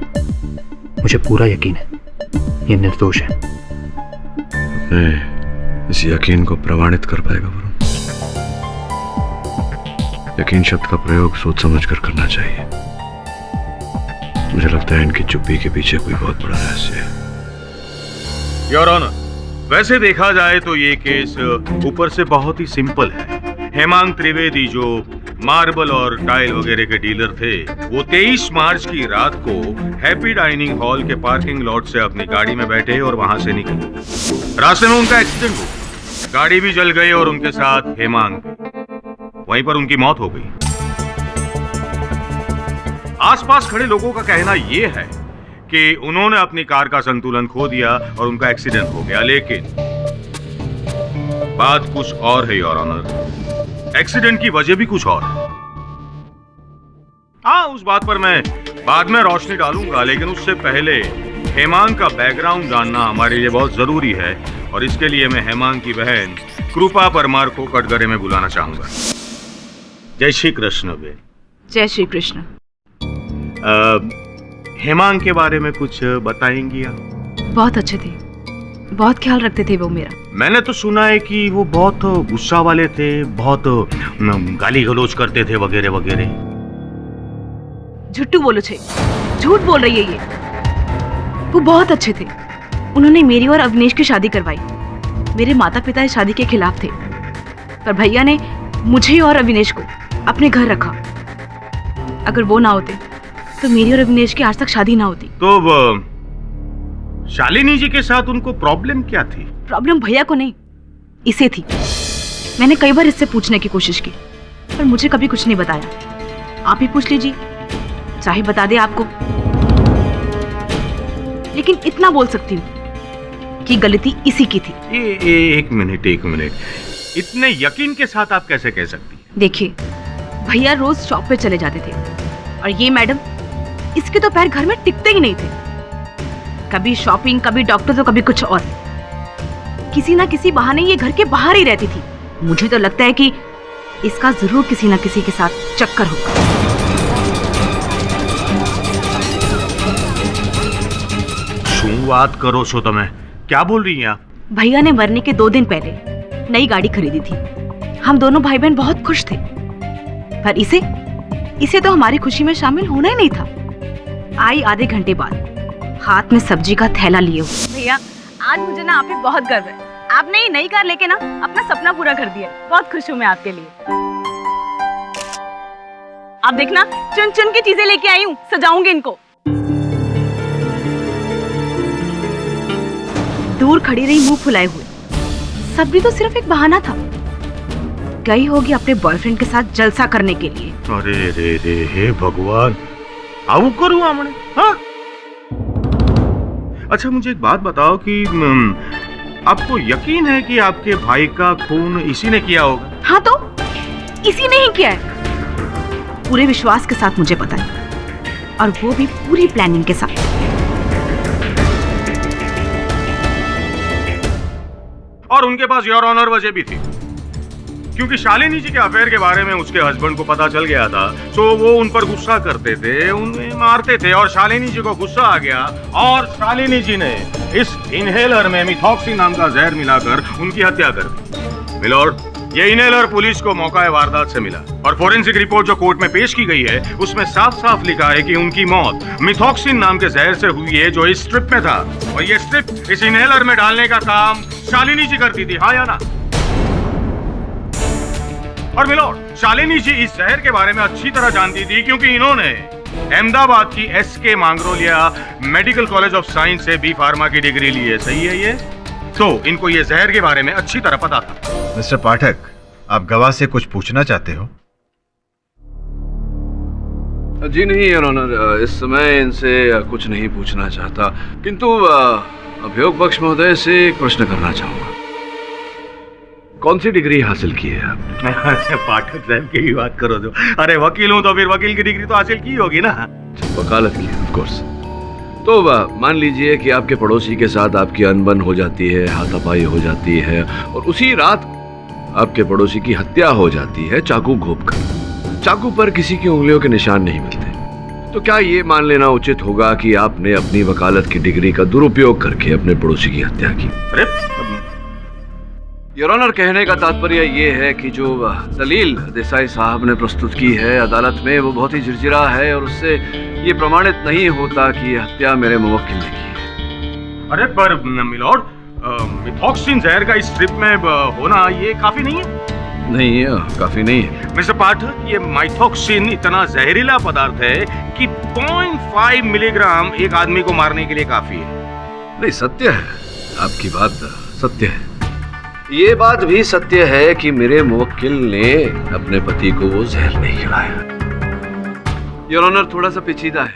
मुझे पूरा यकीन है ये निर्दोष है। इस यकीन को प्रमाणित कर पाएगा वरुण? यकीन शब्द का प्रयोग सोच समझ कर करना चाहिए। मुझे लगता है इनकी चुप्पी के पीछे कोई बहुत बड़ा रहस्य है। योर ऑनर, वैसे देखा जाए तो ये केस ऊपर से बहुत ही सिंपल है। हेमांग त्रिवेदी जो मार्बल और टाइल वगैरह के डीलर थे, वो 23 मार्च की रात को हैप्पी डाइनिंग हॉल के पार्किंग लॉट से अपनी गाड़ी में बैठे और वहां से निकले। रास्ते में उनका एक्सीडेंट हुआ गाड़ी भी जल गई और उनके साथ हेमांग भी। वहीं पर उनकी मौत हो गई। आसपास खड़े लोगों का कहना यह है कि उन्होंने अपनी कार का संतुलन खो दिया और उनका एक्सीडेंट हो गया, लेकिन बात कुछ और है योर ऑनर। एक्सीडेंट की वजह भी कुछ और है। हाँ, उस बात पर मैं बाद में रोशनी डालूंगा, लेकिन उससे पहले हेमांग का बैकग्राउंड जानना हमारे लिए बहुत जरूरी है और इसके लिए मैं हेमांग की बहन कृपा परमार को कटघरे में बुलाना चाहूंगा। जय श्री कृष्ण बे। जय श्री कृष्ण। हेमांग के बारे में कुछ बताएंगी आप? बहुत अच्छे थे, बहुत ख्याल रखते थे वो मेरा। मैंने तो सुना है कि वो बहुत गुस्सा वाले थे, बहुत गाली गलौज करते थे वगैरह वगैरह। झूठू बोलो छे, झूठ बोल रही है ये। वो बहुत अच्छे थे। उन्होंने मेरी और अविनेश की शादी करवाई। मेरे माता पिता इस शादी के खिलाफ थे, पर भैया ने मुझे और अविनेश को अपने घर रखा। अगर वो ना होते तो मेरी और अविनेश की आज तक शादी ना होती। तो शालिनी जी के साथ उनको प्रॉब्लम क्या थी? प्रॉब्लम भैया को नहीं, इसे थी। मैंने कई बार इससे पूछने की कोशिश की, पर मुझे कभी कुछ नहीं बताया। आप ही पूछ लीजिए, चाहे बता दे आपको। लेकिन इतना बोल सकती हूँ कि गलती इसी की थी। एक मिनट। इतने यकीन के साथ आप कैसे कह सकती? देखिए, भैया रोज शॉप पे चले जाते थे और ये मैडम, इसके तो पैर घर में टिकते ही नहीं थे। कभी शॉपिंग, कभी डॉक्टर, तो कभी कुछ और। किसी ना किसी बहाने ये घर के बाहर ही रहती थी। मुझे तो लगता है कि इसका जरूर किसी ना किसी के साथ चक्कर होगा। શું વાત કરો છો તમે? क्या बोल रही हैं आप? भैया ने मरने के 2 दिन पहले नई गाड़ी खरीदी थी। हम दोनों भाई बहन बहुत खुश थे, पर इसे तो हमारी खुशी में शामिल होना ही नहीं था। आई आधे घंटे बाद हाथ में सब्जी का थैला लिए हुए। भैया, आज मुझे ना आप पे बहुत गर्व है। आपने ये नई कार लेके ना अपना सपना पूरा कर दिया। बहुत खुश हूँ मैं आपके लिए। आप देखना, चुन चुन के चीजें लेके आई हूँ, सजाऊंगी इनको। दूर खड़ी रही मुंह फुलाए हुए। सब भी तो सिर्फ एक बहाना था। गई होगी अपने बॉयफ्रेंड के साथ जलसा करने के लिए। अरे रे रे, हे भगवान, आऊ करूँ हमने? हाँ? अच्छा, मुझे एक बात बताओ कि आपको यकीन है कि आपके भाई का खून इसी ने किया होगा? हाँ, तो इसी ने ही किया है। पूरे विश्वास के साथ मुझे पता है, और वो भी पूरी प्लानिंग के साथ। और उनके पास योर ऑनर वजह भी थी, क्योंकि शालिनी जी के अफेयर के बारे में उसके हस्बैंड को पता चल गया था। तो वो उन पर गुस्सा करते थे, उन्हें मारते थे, और शालिनी जी को गुस्सा आ गया और शालिनी जी ने इस इनहेलर में मिथॉक्सिन नाम का जहर मिलाकर उनकी हत्या कर दी। मिलॉर्ड, ये इनहेलर पुलिस को मौका वारदात से मिला और फोरेंसिक रिपोर्ट जो कोर्ट में पेश की गई है उसमें साफ साफ लिखा है कि उनकी मौत मिथॉक्सिन नाम के जहर से हुई है जो इस स्ट्रिप में था, और ये स्ट्रिप इस इनहेलर में डालने का काम शालिनी जी करती थी। हाँ या ना? और मिलॉर्ड, शालिनी जी इस जहर के बारे में अच्छी तरह जानती थी, क्योंकि इन्होंने अहमदाबाद की SK Mangrolia medical college of science से B फार्मा की डिग्री ली है। सही है ये? तो इनको ये जहर के बारे में अच्छी तरह पता था। मिस्टर पाठक, आप गवाह से कुछ पूछना चाहते हो? जी नहीं योर ऑनर, इस समय इनसे कुछ नहीं पूछना चाहता, किंतु अभियोग पक्ष महोदय से एक प्रश्न करना चाहूंगा। कौन सी डिग्री हासिल की है आपने? पाठक साहब की भी बात करो जो। अरे वकील हूं तो फिर वकील की डिग्री तो हासिल की होगी ना। वकालत की, ऑफ कोर्स। तो मान लीजिए कि आपके पड़ोसी के साथ आपकी अनबन हो जाती है, हाथापाई हो जाती है, और उसी रात आपके पड़ोसी की हत्या हो जाती है चाकू घोंपकर। चाकू पर किसी की उंगलियों के निशान नहीं मिलते, तो क्या ये मान लेना उचित होगा कि आपने अपनी वकालत की डिग्री का दुरुपयोग करके अपने पड़ोसी की हत्या की? अरे योर ऑनर, कहने का तात्पर्य ये है कि जो दलील देसाई साहब ने प्रस्तुत की है अदालत में, वो बहुत ही झिरझिरा है और उससे ये प्रमाणित नहीं होता कि ये हत्या मेरे मुवक्किल ने की है। अरे पर मिलॉर्ड, मिथॉक्सिन जहर का इस स्ट्रिप में होना ये काफी नहीं है? नहीं, काफी नहीं है मिस्टर पाठक। ये मिथॉक्सिन इतना जहरीला पदार्थ है कि 0.5 मिलीग्राम एक आदमी को मारने के लिए काफी है। नहीं, सत्य है, आपकी बात सत्य है। ये बात भी सत्य है कि मेरे मुवक्किल ने अपने पति को वो जहर नहीं खिलाया। योर ऑनर, थोड़ा सा पेचीदा है।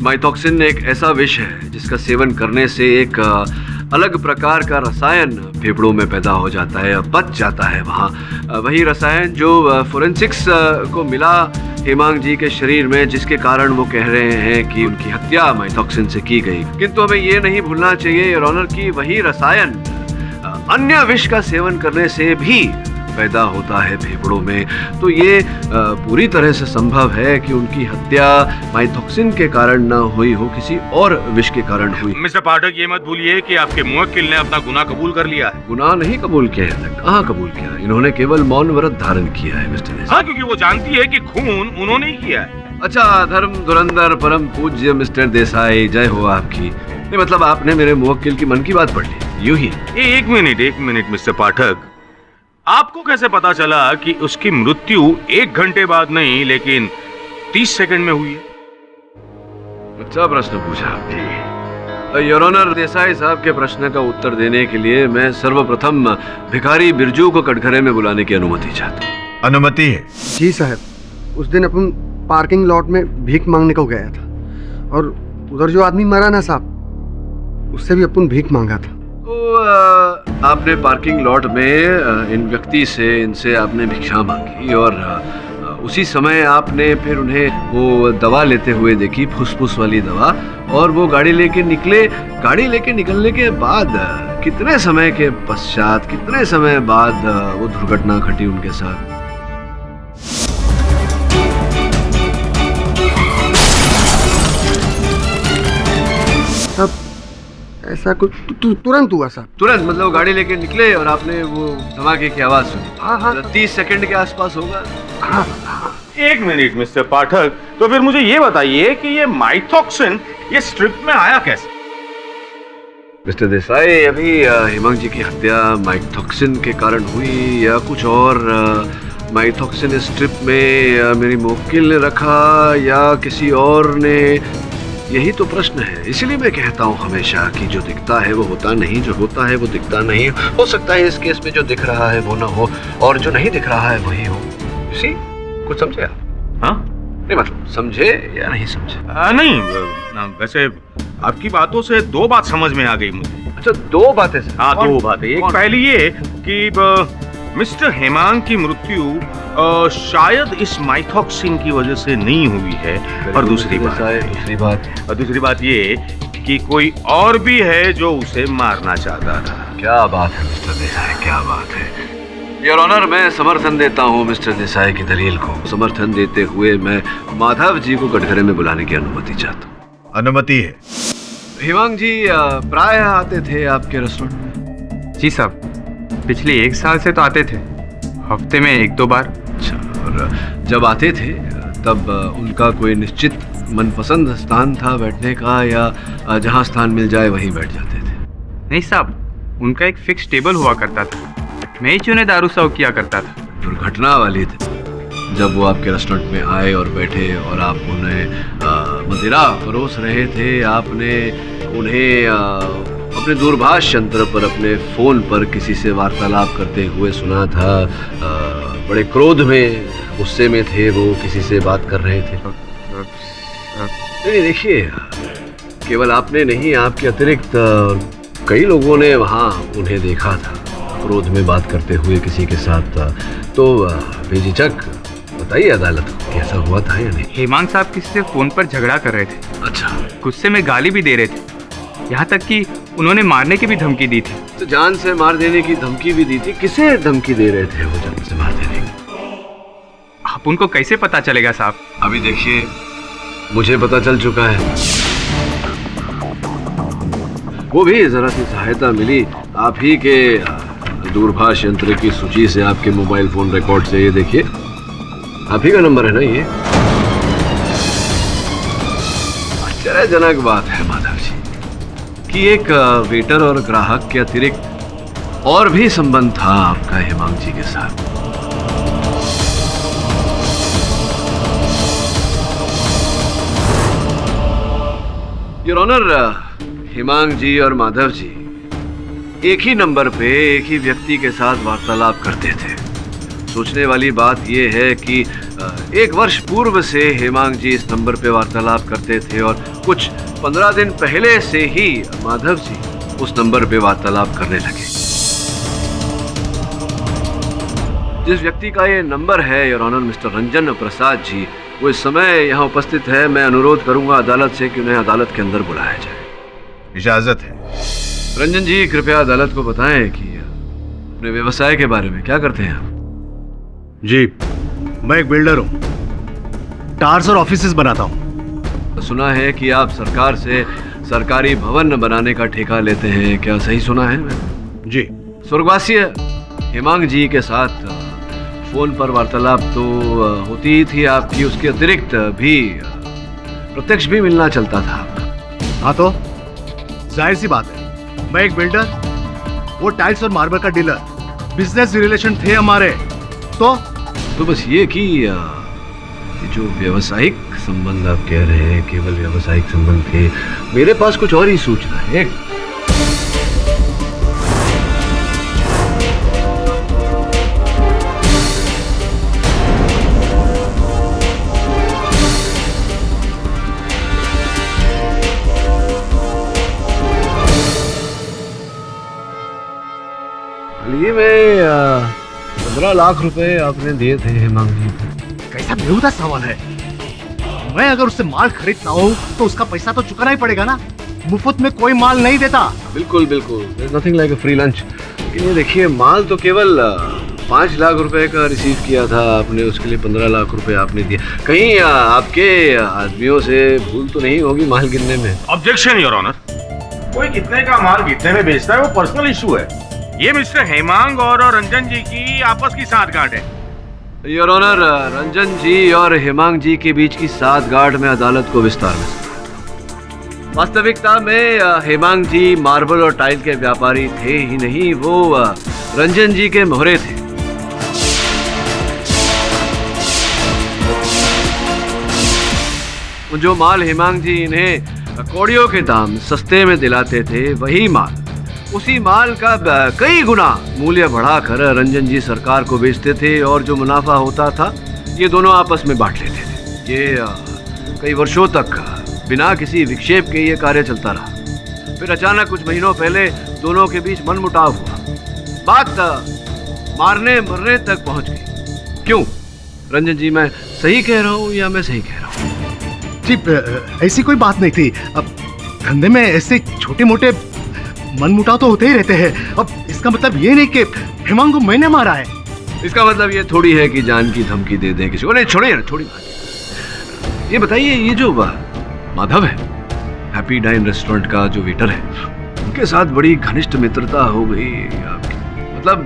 माइथॉक्सिन एक ऐसा विष है जिसका सेवन करने से एक अलग प्रकार का रसायन फेफड़ों में पैदा हो जाता है, बच जाता है वहाँ। वही रसायन जो फोरेंसिक्स को मिला हेमांग जी के शरीर में, जिसके कारण वो कह रहे हैं कि उनकी हत्या माइथॉक्सिन से की गई। किंतु हमें ये नहीं भूलना चाहिए योर ऑनर कि वही रसायन अन्य विष का सेवन करने से भी पैदा होता है फेफड़ों में। तो ये पूरी तरह से संभव है कि उनकी हत्या माइथॉक्सिन के कारण न हुई हो, किसी और विष के कारण हुई। मिस्टर पाठक, ये मत भूलिए कि आपके मुवक्किल ने अपना गुनाह कबूल कर लिया है। गुनाह नहीं कबूल किया है। कहाँ कबूल किया? इन्होंने केवल मौन व्रत धारण किया है मिस्टर देसाई। हाँ, क्योंकि वो जानती है कि खून उन्होंने ही किया है। अच्छा, धर्म धुरंधर परम पूज्य मिस्टर देसाई, जय हो आपकी। ये मतलब आपने मेरे मुवक्किल की मन की बात पढ़ ली, यूं ही? एक मिनट मिस्टर पाठक, आपको कैसे पता चला कि उसकी मृत्यु 1 घंटे बाद नहीं लेकिन 30 सेकंड में हुई है? अच्छा प्रश्न पूछा आपने। योर ऑनर, देसाई साहब के प्रश्न का उत्तर देने के लिए मैं सर्वप्रथम भिखारी बिरजू को कटघरे में बुलाने की अनुमति चाहता हूँ। अनुमति है? जी साहब, उस दिन अपन पार्किंग लॉट में भीख मांगने को गया था और उधर जो आदमी मरा ना साहब, उससे भी अपन भीख मांगा था। तो आपने पार्किंग लॉट में इन व्यक्ति से, इनसे आपने भिक्षा मांगी और उसी समय आपने फिर उन्हें वो दवा लेते हुए देखी, फुसफुस वाली दवा, और वो गाड़ी लेके निकले। गाड़ी लेके निकलने के बाद कितने समय के पश्चात, कितने समय बाद वो दुर्घटना घटी उनके साथ? ऐसा कुछ तुरंत हुआ साहब। तुरंत मतलब गाड़ी लेके निकले और आपने वो धमाके की आवाज सुनी? हाँ। 30 सेकंड के आसपास होगा। हाँ। 1 मिनट मिस्टर पाठक, तो फिर मुझे ये बताइए कि ये माइथॉक्सिन ये स्ट्रिप में आया कैसे? मिस्टर देसाई, अभी हेमांग जी की हत्या माइथॉक्सिन के कारण हुई या कुछ और? माइथॉक्सिन स्ट्रिप में मेरी मुवक्किल ने रखा या किसी और ने? यही तो प्रश्न है। इसीलिए मैं कहता हूँ हमेशा कि जो दिखता है वो होता नहीं, जो होता है वो दिखता नहीं। हो सकता है इस केस में जो दिख रहा है वो ना हो और जो नहीं दिख रहा है वही हो। इसी कुछ समझे आप? हाँ, नहीं मतलब समझे या नहीं समझे? नहीं, वैसे आपकी बातों से 2 बात समझ में आ गई मुझे। अच्छा, 2 बातें? हाँ, 2 बातें। एक पहली ये कि मिस्टर हेमांग की मृत्यु शायद इस माइथॉक्सिन की वजह से नहीं हुई है, और दूसरी बात ये कि कोई और भी है जो उसे मारना चाहता था। क्या बात है मिस्टर देसाई, क्या बात है। योर ऑनर, मैं समर्थन देता हूँ मिस्टर देसाई की दलील को। समर्थन देते हुए मैं माधव जी को कटघरे में बुलाने की अनुमति चाहता हूँ। अनुमति है। हेमांग जी प्राय आते थे आपके रेस्टोरेंट? जी साहब, पिछले 1 साल से तो आते थे, हफ्ते में 1-2 बार। अच्छा, और जब आते थे तब उनका कोई निश्चित मनपसंद स्थान था बैठने का या जहाँ स्थान मिल जाए वहीं बैठ जाते थे? नहीं साहब, उनका एक फिक्स टेबल हुआ करता था, मैं ही चुने दारू सर्व किया करता था। दुर्घटना वाली थी जब वो आपके रेस्टोरेंट में आए और बैठे और आप उन्हें मदिरा परोस रहे थे। आपने उन्हें अपने दूरभाष यंत्र पर, अपने फोन पर किसी से वार्तालाप करते हुए सुना था। बड़े क्रोध में, गुस्से में थे वो, किसी से बात कर रहे थे। नहीं देखिए, केवल आपने नहीं, आपके अतिरिक्त कई लोगों ने वहाँ उन्हें देखा था क्रोध में बात करते हुए किसी के साथ। तो बेझिझक बताइए अदालत को, कैसा हुआ था या नहीं? हेमांग साहब किसी से फोन पर झगड़ा कर रहे थे। अच्छा। गुस्से में गाली भी दे रहे थे, यहाँ तक कि उन्होंने मारने की भी धमकी दी थी। तो जान से मार देने की धमकी भी दी थी? किसे धमकी दे रहे थे वो जान से मार देने की? आप उनको कैसे पता चलेगा साहब? अभी देखिए, मुझे पता चल चुका है। वो भी जरा सी सहायता मिली आप ही के दूरभाष यंत्र की सूची से, आपके मोबाइल फोन रिकॉर्ड से। ये देखिए, आप ही का नंबर है ना ये? आश्चर्यजनक बात है माधव जी कि एक वेटर और ग्राहक के अतिरिक्त और भी संबंध था आपका हेमांग जी के साथ। योर ऑनर, हेमांग जी और माधव जी एक ही नंबर पे एक ही व्यक्ति के साथ वार्तालाप करते थे। सोचने वाली बात यह है कि 1 वर्ष पूर्व से हेमांग जी इस नंबर पे वार्तालाप करते थे और कुछ 15 दिन पहले से ही माधव जी उस नंबर पे वार्तालाप करने लगे। जिस व्यक्ति का ये नंबर है your honour mister Ranjan Prasad ji, वो इस समय यहाँ उपस्थित है। मैं अनुरोध करूंगा अदालत से कि उन्हें अदालत के अंदर बुलाया जाए। इजाजत है। रंजन जी कृपया अदालत को बताएं कि अपने व्यवसाय के बारे में क्या करते हैं आप? जी, मैं एक बिल्डर हूँ। टार्स और ऑफिसेस बनाता हूँ। सुना है कि आप सरकार से सरकारी भवन बनाने का ठेका लेते हैं, क्या सही सुना है? जी। स्वर्गवासी हेमांग जी के साथ फोन पर वार्तालाप तो होती ही थी आपकी, उसके अतिरिक्त भी प्रत्यक्ष भी मिलना चलता था आपका। हाँ, तो जाहिर सी बात है, मैं एक बिल्डर, वो टाइल्स और मार्बल का डीलर, बिजनेस रिलेशन थे हमारे। तो बस ये कि जो व्यावसायिक संबंध आप कह रहे हैं केवल व्यावसायिक संबंध थे, मेरे पास कुछ और ही सूचना है। हाल में 15 लाख रुपए आपने दिए थे हेमांग जी को। कैसा बेहुदा सवाल है। मैं अगर उससे माल खरीदता हूँ तो उसका पैसा तो चुकाना ही पड़ेगा ना। मुफ्त में कोई माल नहीं देता। बिल्कुल बिल्कुल, there's nothing like a free lunch। लेकिन ये देखिए, माल तो केवल 5 लाख रुपए का रिसीव किया था आपने, उसके लिए 15 लाख रुपए आपने दिए। कहीं आपके आदमियों से भूल तो नहीं होगी माल गिनने में? Objection your honour. कोई कितने का माल कितने में बेचता है वो पर्सनल इशू है। ये मिस्टर हेमांग और रंजन जी की आपस की साठगांठ है। योर ऑनर, रंजन जी और हेमांग जी के बीच की साठगांठ में अदालत को विस्तार में समझाता। वास्तविकता में हेमांग जी मार्बल और टाइल के व्यापारी थे ही नहीं, वो रंजन जी के मोहरे थे। जो माल हेमांग जी इन्हें कौड़ियों के दाम सस्ते में दिलाते थे, वही माल, उसी माल का कई गुना मूल्य बढ़ाकर रंजन जी सरकार को बेचते थे और जो मुनाफा होता था ये दोनों आपस में बांट लेते थे। ये कई वर्षों तक बिना किसी विक्षेप के ये कार्य चलता रहा। फिर अचानक कुछ महीनों पहले दोनों के बीच मनमुटाव हुआ, बात मारने मरने तक पहुंच गई। क्यों रंजन जी, मैं सही कह रहा हूँ या मैं सही कह रहा हूँ? जी, ऐसी कोई बात नहीं थी। अब धंधे में ऐसे छोटे मोटे मनमुटाव तो होते ही रहते हैं। अब इसका मतलब ये नहीं कि हेमांग को मैंने मारा है। इसका मतलब ये थोड़ी है कि जान की धमकी दे दें किसी को। नहीं, छोड़िए ना, छोड़ी बात। ये बताइए, ये जो माधव है, हैप्पी डाइन रेस्टोरेंट का जो वेटर है, उनके साथ बड़ी घनिष्ठ मित्रता हो गई आपकी? मतलब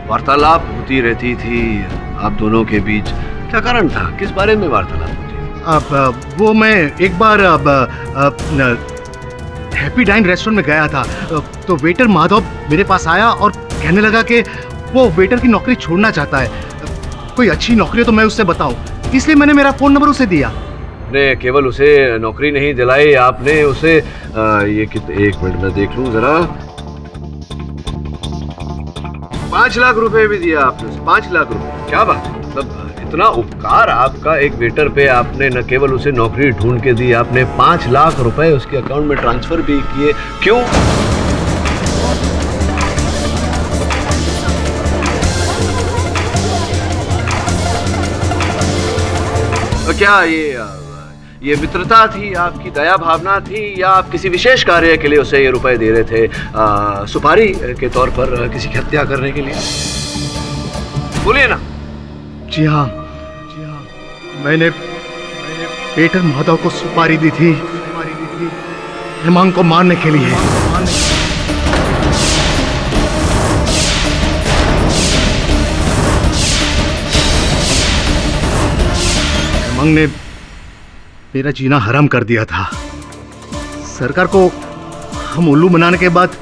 वार्तालाप होती रहती थी आप दोनों के बीच, क्या कारण था? किस बारे में वार्तालाप होती थी? अब वो मैं एक बार हैप्पी डाइन रेस्टोरेंट में गया था, तो वेटर माधव मेरे पास आया और कहने लगा कि वो वेटर की नौकरी छोड़ना चाहता है। कोई अच्छी नौकरी तो मैं उससे बताऊं, इसलिए मैंने मेरा फोन नंबर उसे दिया। ने केवल उसे नौकरी नहीं दिलाई, आपने उसे ये एक मिनट में देख लूं जरा, 5 लाख रुपए भी दिया आपने। 5 लाख रुपए, क्या बात है। मतलब इतना उपकार आपका एक वेटर पे, आपने न केवल उसे नौकरी ढूंढ के दी, आपने 5 लाख रुपए उसके अकाउंट में ट्रांसफर भी किए। क्यों? तो क्या ये मित्रता थी, आपकी दया भावना थी, या आप किसी विशेष कार्य के लिए उसे ये रुपए दे रहे थे, सुपारी के तौर पर किसी की हत्या करने के लिए? बोलिए ना। जी हाँ, मैंने वेटर माधव को सुपारी दी थी हेमांग को मारने के लिए। हेमांग ने मेरा जीना हराम कर दिया था। सरकार को हम उल्लू बनाने के बाद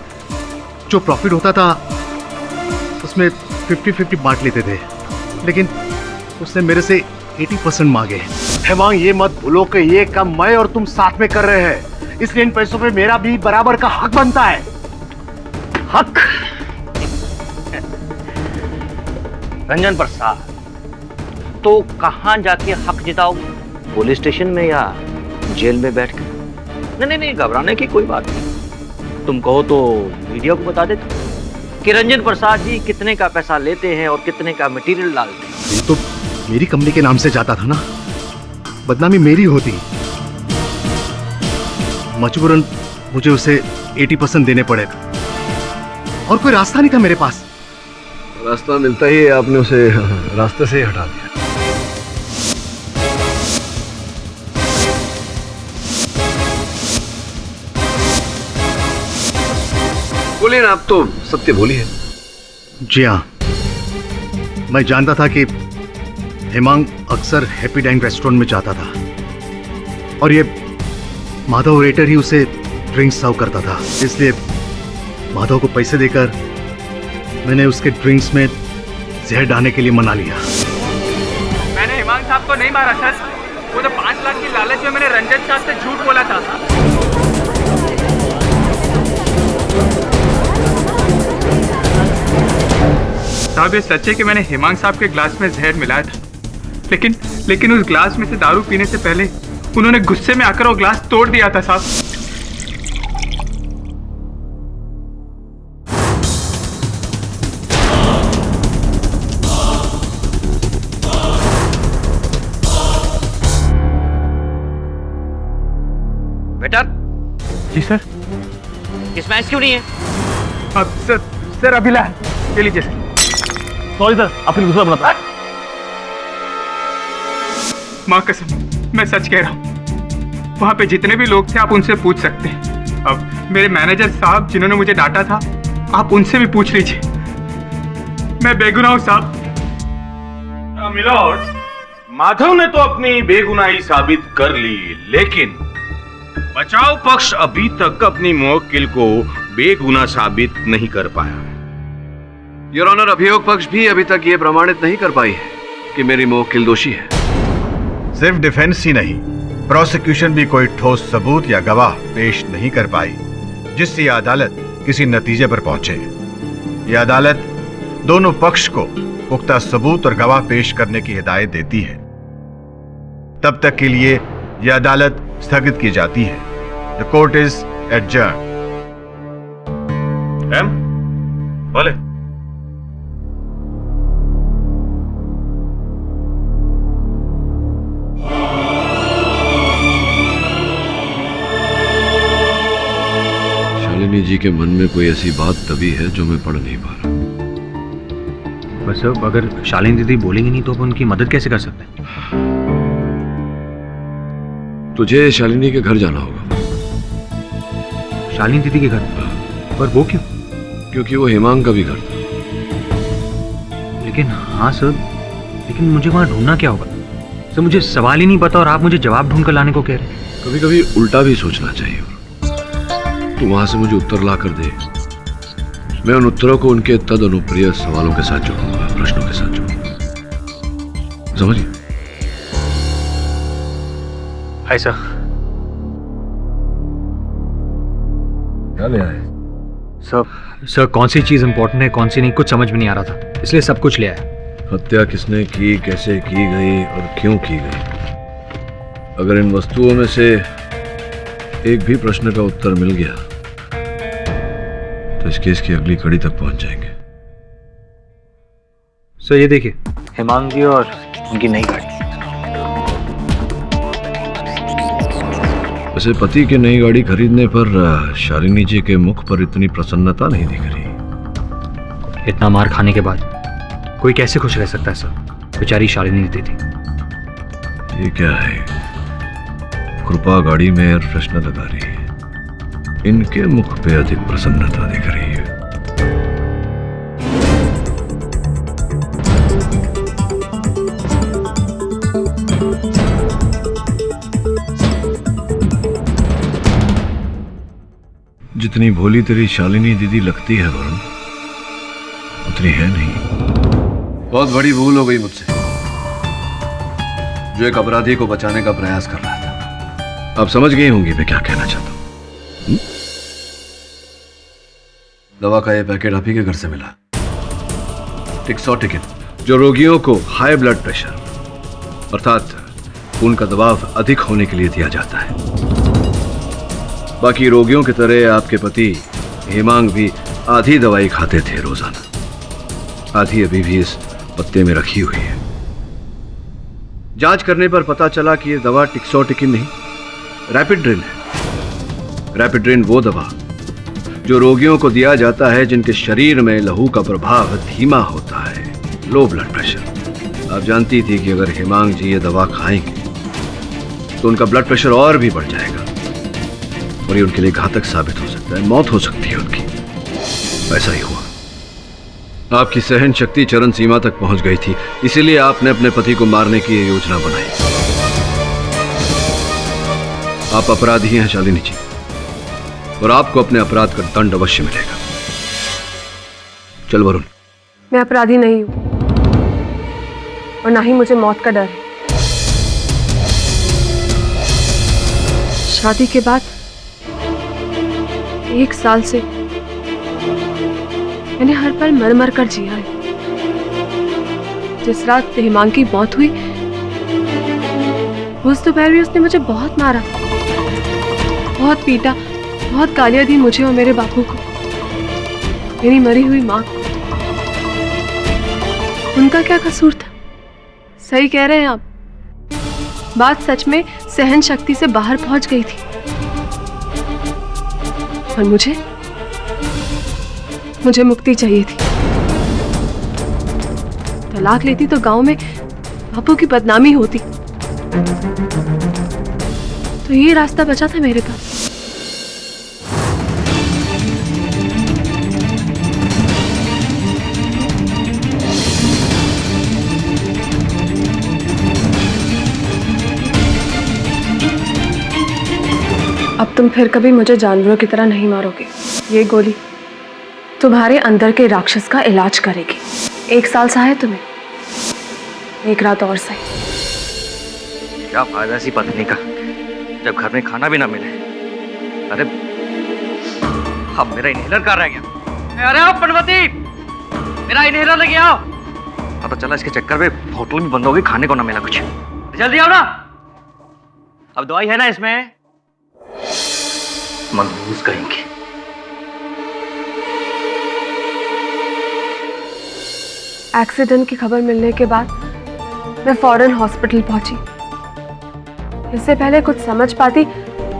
जो प्रॉफिट होता था उसमें 50-50 बांट लेते थे, लेकिन उसने मेरे से 80% मांगे। हेमांग, ये मत भूलो कि ये काम मैं और तुम साथ में कर रहे हैं, इसलिए इन पैसों पे मेरा भी बराबर का हक बनता है। हक। रंजन प्रसाद, तो कहां जाके हक जिताओगे? पुलिस स्टेशन में या जेल में बैठकर? नहीं, घबराने की कोई बात नहीं। तुम कहो तो मीडिया को बता देते कि रंजन प्रसाद जी कितने का पैसा लेते हैं और कितने का मटेरियल डालते हैं। ये तो मेरी कंपनी के नाम से जाता था ना, बदनामी मेरी होती। मजबूरन मुझे उसे 80% देने पड़े और कोई रास्ता नहीं था मेरे पास। रास्ता मिलता ही आपने उसे रास्ते से ही हटा दिया। बोलिए ना, आप तो सत्य बोलिए। जी हाँ, मैं जानता था कि हेमांग अक्सर हैप्पी डाइन रेस्टोरेंट में जाता था और ये माधव वेटर ही उसे ड्रिंक्स सर्व करता था। इसलिए माधव को पैसे देकर मैंने उसके ड्रिंक्स में जहर डालने के लिए मना लिया। मैंने हेमांग साहब को नहीं मारा सर, वो तो 5 लाख की लालच में मैंने रंजन साहब से झूठ बोला था। साहब ये सच है कि मैंने हेमांग साहब के ग्लास में जहर मिलाया था, लेकिन उस ग्लास में से दारू पीने से पहले उन्होंने गुस्से में आकर वो ग्लास तोड़ दिया था साहब। वेटर जी सर। इसमें आइस क्यों नहीं है? अब सर अभी ला ये लीजिए सर। सॉरी सर, आपने दूसरा बना था। माँ कसम, मैं सच कह रहा हूँ। वहां पे जितने भी लोग थे आप उनसे पूछ सकते हैं। अब मेरे मैनेजर साहब जिन्होंने मुझे डांटा था, आप उनसे भी पूछ लीजिए। मैं बेगुनाह हूँ साहब। मिलॉर्ड, माधव ने तो अपनी बेगुनाही साबित कर ली, लेकिन बचाव पक्ष अभी तक अपनी मुवक्किल को बेगुनाह साबित नहीं कर पाया। योर ऑनर, अभियोग पक्ष भी अभी तक ये प्रमाणित नहीं कर पाई है कि मेरी मुवक्किल दोषी है। सिर्फ डिफेंस ही नहीं, प्रोसिक्यूशन भी कोई ठोस सबूत या गवाह पेश नहीं कर पाई जिससे यह अदालत किसी नतीजे पर पहुंचे। यह अदालत दोनों पक्ष को पुख्ता सबूत और गवाह पेश करने की हिदायत देती है। तब तक के लिए यह अदालत स्थगित की जाती है। The court is adjourn. बोले शालिनी जी के मन में कोई ऐसी बात तभी है जो मैं पढ़ नहीं पा रहा। बस अब अगर शालिनी दीदी बोलेंगी नहीं तो अपन उनकी मदद कैसे कर सकते हैं? तुझे शालिनी के घर जाना होगा। शालिनी दीदी के घर? पर वो क्यों? क्योंकि वो हेमांग का भी घर था। लेकिन हाँ सर, लेकिन मुझे वहां ढूंढना क्या होगा? सर मुझे सवाल ही नहीं पता और आप मुझे जवाब ढूंढ कर लाने को कह रहे हैं। कभी कभी उल्टा भी सोचना चाहिए। तू वहां से मुझे उत्तर ला कर दे, मैं उन उत्तरों को उनके तद अनुप्रिय सवालों के साथ जोड़ूंगा, प्रश्नों के साथ जोड़ूंगा। समझिए? Hi sir. क्या ले आए? सर कौन सी चीज इंपॉर्टेंट है कौन सी नहीं कुछ समझ में नहीं आ रहा था, इसलिए सब कुछ ले आया। हत्या किसने की, कैसे की गई और क्यों की गई? अगर इन वस्तुओं में से एक भी प्रश्न का उत्तर मिल गया तो इस केस की अगली कड़ी तक पहुंच जाएंगे। सर ये देखिए, हेमांग जी और उनकी नई गाड़ी। वैसे पति की नई गाड़ी खरीदने पर शालिनी जी के मुख पर इतनी प्रसन्नता नहीं दिख रही। इतना मार खाने के बाद कोई कैसे खुश रह सकता है सर? बेचारी शालिनी दीदी। ये क्या है? कृपा गाड़ी में एयर फ्रेशनर लगा रही है, इनके मुख पे अधिक प्रसन्नता दिख रही है। जितनी भोली तेरी शालिनी दीदी लगती है वरुण, उतनी है नहीं। बहुत बड़ी भूल हो गई मुझसे, जो एक अपराधी को बचाने का प्रयास कर रहा था। आप समझ गई होंगी मैं क्या कहना चाहता हूं। दवा का ये पैकेट आप ही के घर से मिला। टिक्सोटिकिन, जो रोगियों को हाई ब्लड प्रेशर अर्थात खून का दबाव अधिक होने के लिए दिया जाता है। बाकी रोगियों की तरह आपके पति हेमांग भी आधी दवाई खाते थे रोजाना, आधी अभी भी इस पत्ते में रखी हुई है। जांच करने पर पता चला कि यह दवा टिक्सोटिकिन नहीं, रैपिड्रिन है। रैपिड्रिन वो दवा जो रोगियों को दिया जाता है जिनके शरीर में लहू का प्रभाव धीमा होता है, लो ब्लड प्रेशर। आप जानती थी कि अगर हेमांग जी ये दवा खाएंगे तो उनका ब्लड प्रेशर और भी बढ़ जाएगा और ये उनके लिए घातक साबित हो सकता है, मौत हो सकती है उनकी। ऐसा ही हुआ। आपकी सहन शक्ति चरम सीमा तक पहुंच गई थी, इसीलिए आपने अपने पति को मारने की योजना बनाई। आप अपराधी हैं शालिनी जी, और आपको अपने अपराध का दंड अवश्य मिलेगा। चल वरुण। मैं अपराधी नहीं हूं और ना ही मुझे मौत का डर है। शादी के बाद 1 साल से मैंने हर पल मर मर कर जिया है। जिस रात हेमांग की मौत हुई उस दोपहर भी उसने मुझे बहुत मारा, बहुत पीटा, बहुत गालियां दी मुझे और मेरे बापू को, मेरी मरी हुई माँ को। उनका क्या कसूर था? सही कह रहे हैं आप, बात सच में सहन शक्ति से बाहर पहुंच गई थी। और मुझे मुक्ति चाहिए थी। तलाक लेती तो गांव में बापू की बदनामी होती, तो ये रास्ता बचा था मेरे पास। अब तुम फिर कभी मुझे जानवरों की तरह नहीं मारोगे। ये गोली तुम्हारे अंदर के राक्षस का इलाज करेगी। 1 साल सा है तुम्हें, 1 रात और सही। क्या फायदा ऐसी पत्नी का जब घर में खाना भी ना मिले। अरे अब मेरा इनहेलर कहाँ रह गया? अरे आप पनवती, मेरा इनहेलर लेके आओ। पता चला इसके चक्कर में होटल भी बंद हो गई, खाने को ना मिला कुछ। जल्दी आओ ना। अब दवाई है ना इसमें? मनहूस कहेंगे। एक्सीडेंट की खबर मिलने के बाद मैं फौरन हॉस्पिटल पहुंची। इससे पहले कुछ समझ पाती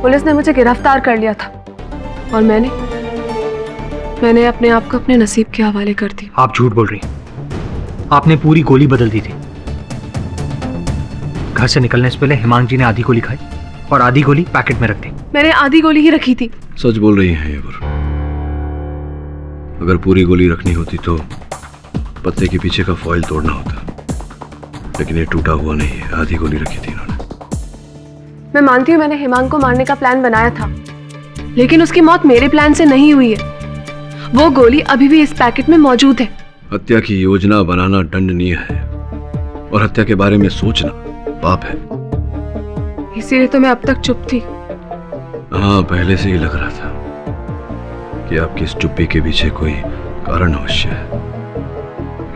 पुलिस ने मुझे गिरफ्तार कर लिया था और मैंने अपने आप को अपने नसीब के हवाले कर दिया। आप झूठ बोल रही हैं। आपने पूरी गोली बदल दी थी। घर से निकलने से पहले हेमांग जी ने आधी गोली खाई और आधी गोली पैकेट में रख दी। मैंने आधी गोली ही रखी थी। सच बोल रही हैं ये वरुण। अगर पूरी गोली रखनी होती तो पत्ते के पीछे का फॉइल तोड़ना होता, लेकिन ये टूटा हुआ नहीं है, आधी गोली रखी थी इन्होंने। मैं मानती हूँ मैंने हेमांग को मारने का प्लान बनाया था, लेकिन उसकी मौत मेरे प्लान से नहीं हुई है। वो गोली अभी भी इस पैकेट में मौजूद है। हत्या की योजना बनाना दंडनीय है और हत्या के बारे में सोचना पाप है। इसीलिए तो मैं अब तक चुप थी। हाँ, पहले से ही लग रहा था कि आपकी इस चुप्पी के पीछे कोई कारण अवश्य है।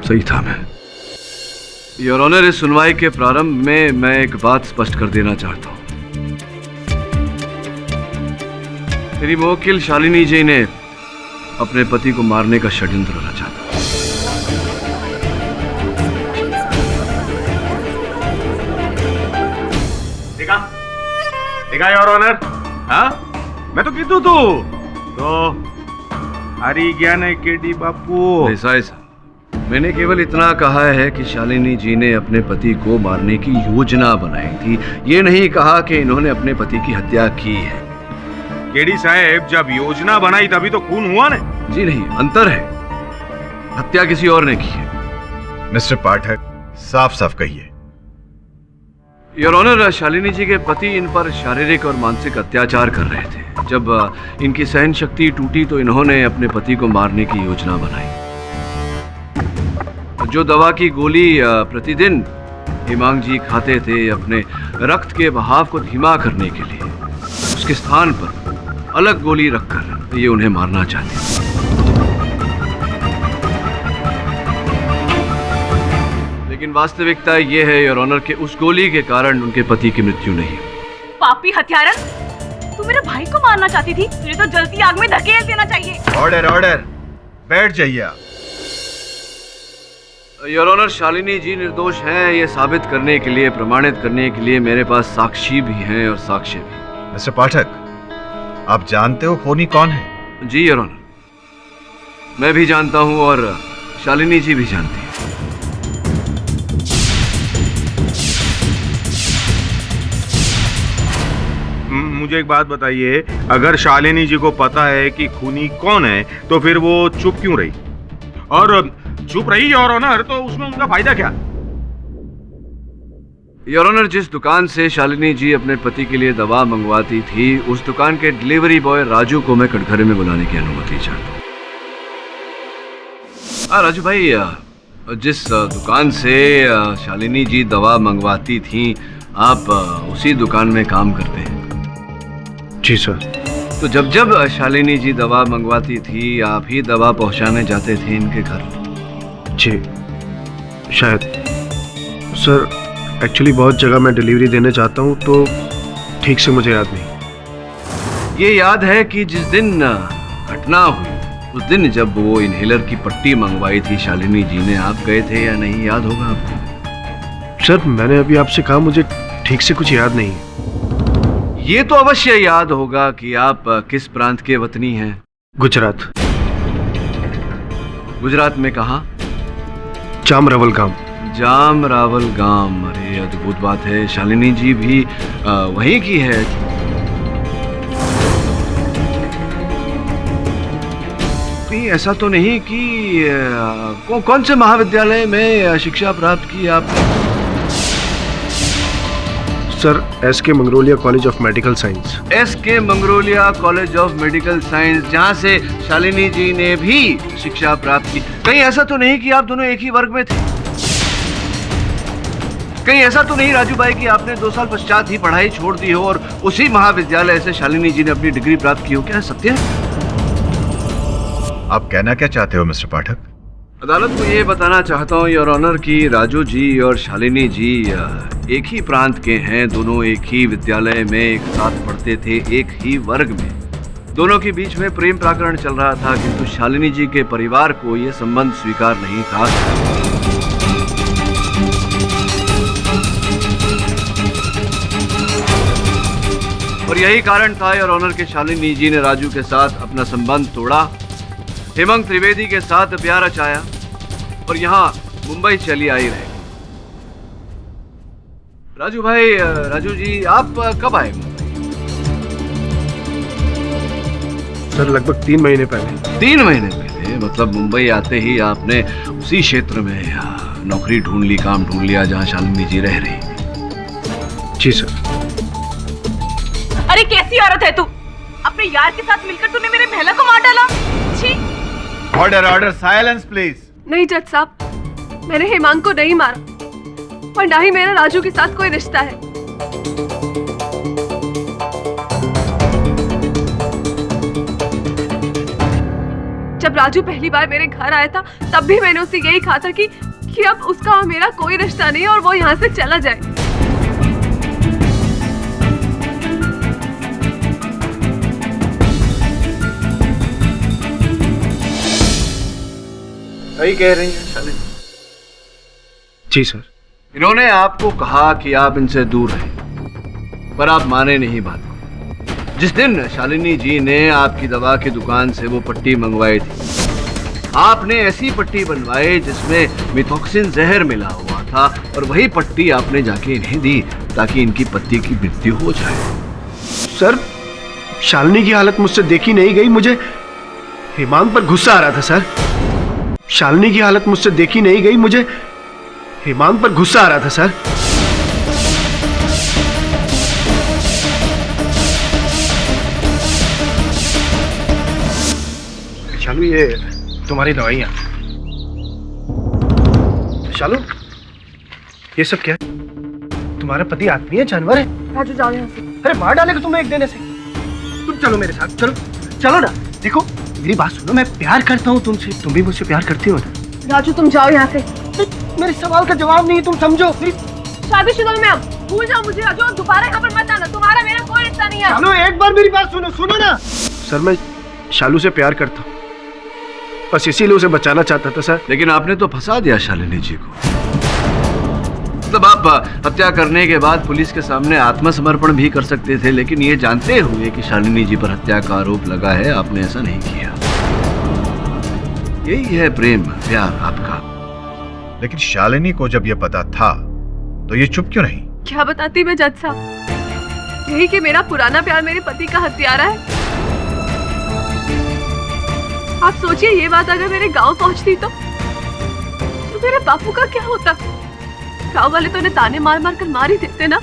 सही था मैं। योर ऑनर, इस सुनवाई के प्रारंभ में मैं एक बात स्पष्ट कर देना चाहता हूं। मेरी मुवक्किल शालिनी जी ने अपने पति को मारने का षड्यंत्र रचा था। देखा योर ऑनर? हाँ, मैं तो कीधु तू तो हारी गया ने केडी बापू। ऐसा ऐसा मैंने केवल इतना कहा है कि शालिनी जी ने अपने पति को मारने की योजना बनाई थी, ये नहीं कहा कि इन्होंने अपने पति की हत्या की है। केडी साहब, जब योजना बनाई तभी तो खून हुआ ने। जी नहीं, अंतर है। हत्या किसी और ने की है। मिस्टर पाठक, साफ साफ कहिए। योर ऑनर, शालिनी जी के पति इन पर शारीरिक और मानसिक अत्याचार कर रहे थे। जब इनकी सहन शक्ति टूटी तो इन्होंने अपने पति को मारने की योजना बनाई। जो दवा की गोली प्रतिदिन हेमांग जी खाते थे अपने रक्त के बहाव को धीमा करने के लिए, उसके स्थान पर अलग गोली रखकर ये उन्हें मारना चाहते थे। वास्तविकता ये है योर ऑनर कि उस गोली के कारण उनके पति की मृत्यु नहीं हुई। पापी हत्यारन, तू मेरे भाई को मारना चाहती थी, तुझे तो जलती आग में धकेल देना चाहिए। ऑर्डर ऑर्डर, बैठ जाइए आप। योर ऑनर, शालिनी जी निर्दोष हैं ये साबित करने के लिए, प्रमाणित करने के लिए मेरे पास साक्षी भी हैं और साक्ष्य भी। मिस्टर पाठक, आप जानते हो खूनी कौन है? जी योर ऑनर, मैं भी जानता हूं और शालिनी जी भी जानती हैं। मुझे एक बात बताइए, अगर शालिनी जी को पता है कि खूनी कौन है तो फिर वो चुप क्यों रही? और चुप रही योर ऑनर तो उसमें उनका फायदा क्या? योर ऑनर, जिस दुकान से शालिनी जी अपने पति के लिए दवा मंगवाती थी, उस दुकान के डिलीवरी बॉय राजू को मैं कटघरे में बुलाने की अनुमति चाहता हूँ। राजू भाई, जिस दुकान से शालिनी जी दवा मंगवाती थी, आप उसी दुकान में काम करते हैं? जी सर। तो जब जब शालिनी जी दवा मंगवाती थी, आप ही दवा पहुंचाने जाते थे इनके घर? जी शायद सर, एक्चुअली बहुत जगह मैं डिलीवरी देने जाता हूँ तो ठीक से मुझे याद नहीं। ये याद है कि जिस दिन घटना हुई उस दिन जब वो इनहेलर की पट्टी मंगवाई थी शालिनी जी ने, आप गए थे या नहीं, याद होगा आपको? सर मैंने अभी आपसे कहा मुझे ठीक से कुछ याद नहीं है। ये तो अवश्य याद होगा कि आप किस प्रांत के वतनी हैं? गुजरात। गुजरात में कहाँ? जामरावल गांव। जामरावल गांव, अरे अद्भुत बात है, शालिनी जी भी वहीं की है। कहीं ऐसा तो नहीं कि कौन से महाविद्यालय में शिक्षा प्राप्त की आपने? Sir SK Mangrolia college of medical science. SK Mangrolia college of medical science, जहाँ से शालिनी जी ने भी शिक्षा प्राप्त की। कहीं ऐसा तो नहीं कि आप दोनों एक ही वर्ग में थे? कहीं ऐसा तो नहीं राजू भाई कि आपने 2 साल पश्चात ही पढ़ाई छोड़ दी हो और उसी महाविद्यालय से शालिनी जी ने अपनी डिग्री प्राप्त की हो? क्या सत्य है? आप कहना क्या चाहते हो मिस्टर पाठक? अदालत को ये बताना चाहता हूँ योर ऑनर कि राजू जी और शालिनी जी एक ही प्रांत के हैं, दोनों एक ही विद्यालय में एक साथ पढ़ते थे, एक ही वर्ग में। दोनों के बीच में प्रेम प्रकरण चल रहा था, किंतु शालिनी जी के परिवार को यह संबंध स्वीकार नहीं था। और यही कारण था योर ऑनर के शालिनी जी ने राजू के साथ अपना संबंध तोड़ा, हेमंत त्रिवेदी के साथ प्यार रचाया और यहाँ मुंबई चली आई रहे। राजू भाई, राजू जी आप कब आए? सर लगभग 3 महीने पहले। 3 महीने पहले? मतलब मुंबई आते ही आपने उसी क्षेत्र में नौकरी ढूंढ ली, काम ढूंढ लिया जहाँ शालिनी जी रह रही? जी सर। अरे कैसी औरत है तू? अपने यार के साथ मिलकर तूने मेरे महला को मार डाला। छी। Order order, silence please. नहीं जज साहब, मैंने हेमांग को नहीं मारा और ना ही मेरा राजू के साथ कोई रिश्ता है। जब राजू पहली बार मेरे घर आया था तब भी मैंने उसे यही कहा था कि अब उसका और मेरा कोई रिश्ता नहीं और वो यहाँ से चला जाए। सही कह रही हैं शालिनी जी सर। इन्होंने आपको कहा कि आप इनसे दूर रहें, पर आप माने नहीं बात को। जिस दिन शालिनी जी ने आपकी दवा की दुकान से वो पट्टी मंगवाई थी, आपने ऐसी पट्टी बनवाई जिसमें मिथॉक्सिन जहर मिला हुआ था और वही पट्टी आपने जाके इन्हें दी ताकि इनकी पति की मृत्यु हो जाए। सर शालिनी की हालत मुझसे देखी नहीं गई, मुझे हेमांग पर गुस्सा आ रहा था सर। शालिनी की हालत मुझसे देखी नहीं गई, मुझे हेमांग पर गुस्सा आ रहा था सर। शालू ये तुम्हारी दवाइयाँ। शालू ये सब क्या है? तुम्हारा पति आदमी है जानवर है? राजू जाओ यहाँ से। अरे मार डालेगा तुम्हें एक देने से। तुम चलो मेरे साथ, चलो चलो ना। देखो मेरी बात सुनो, मैं प्यार करता हूँ तुमसे, तुम भी मुझसे प्यार करती हो ना? राजू तुम जाओ यहाँ से। मेरे सवाल का जवाब नहीं, तुम समझो। शादीशुदा हूं मैं, अब भूल जाओ मुझे, जो दोबारा यहाँ पर मत आना, तुम्हारा मेरा कोई रिश्ता नहीं है। चलो एक बार मेरी बात सुनो, सुनो ना। सर मैं शालू से प्यार करता हूँ, बस इसीलिए उसे बचाना चाहता था सर। लेकिन आपने तो फंसा दिया शालिनी जी को। मतलब आप हत्या करने के बाद पुलिस के सामने आत्मसमर्पण भी कर सकते थे, लेकिन ये जानते हुए कि शालिनी जी पर हत्या का आरोप लगा है, आपने ऐसा नहीं किया। यही है प्रेम, प्यार आपका। लेकिन शालिनी को जब यह पता था तो ये चुप क्यों नहीं? क्या बताती मैं जज साहब, यही कि मेरा पुराना प्यार मेरे पति का हत्यारा है। आप सोचिए ये बात अगर मेरे गांव पहुंचती तो मेरे बापू का क्या होता? गांव वाले तो उन्हें ताने मार मार कर मार ही देते ना।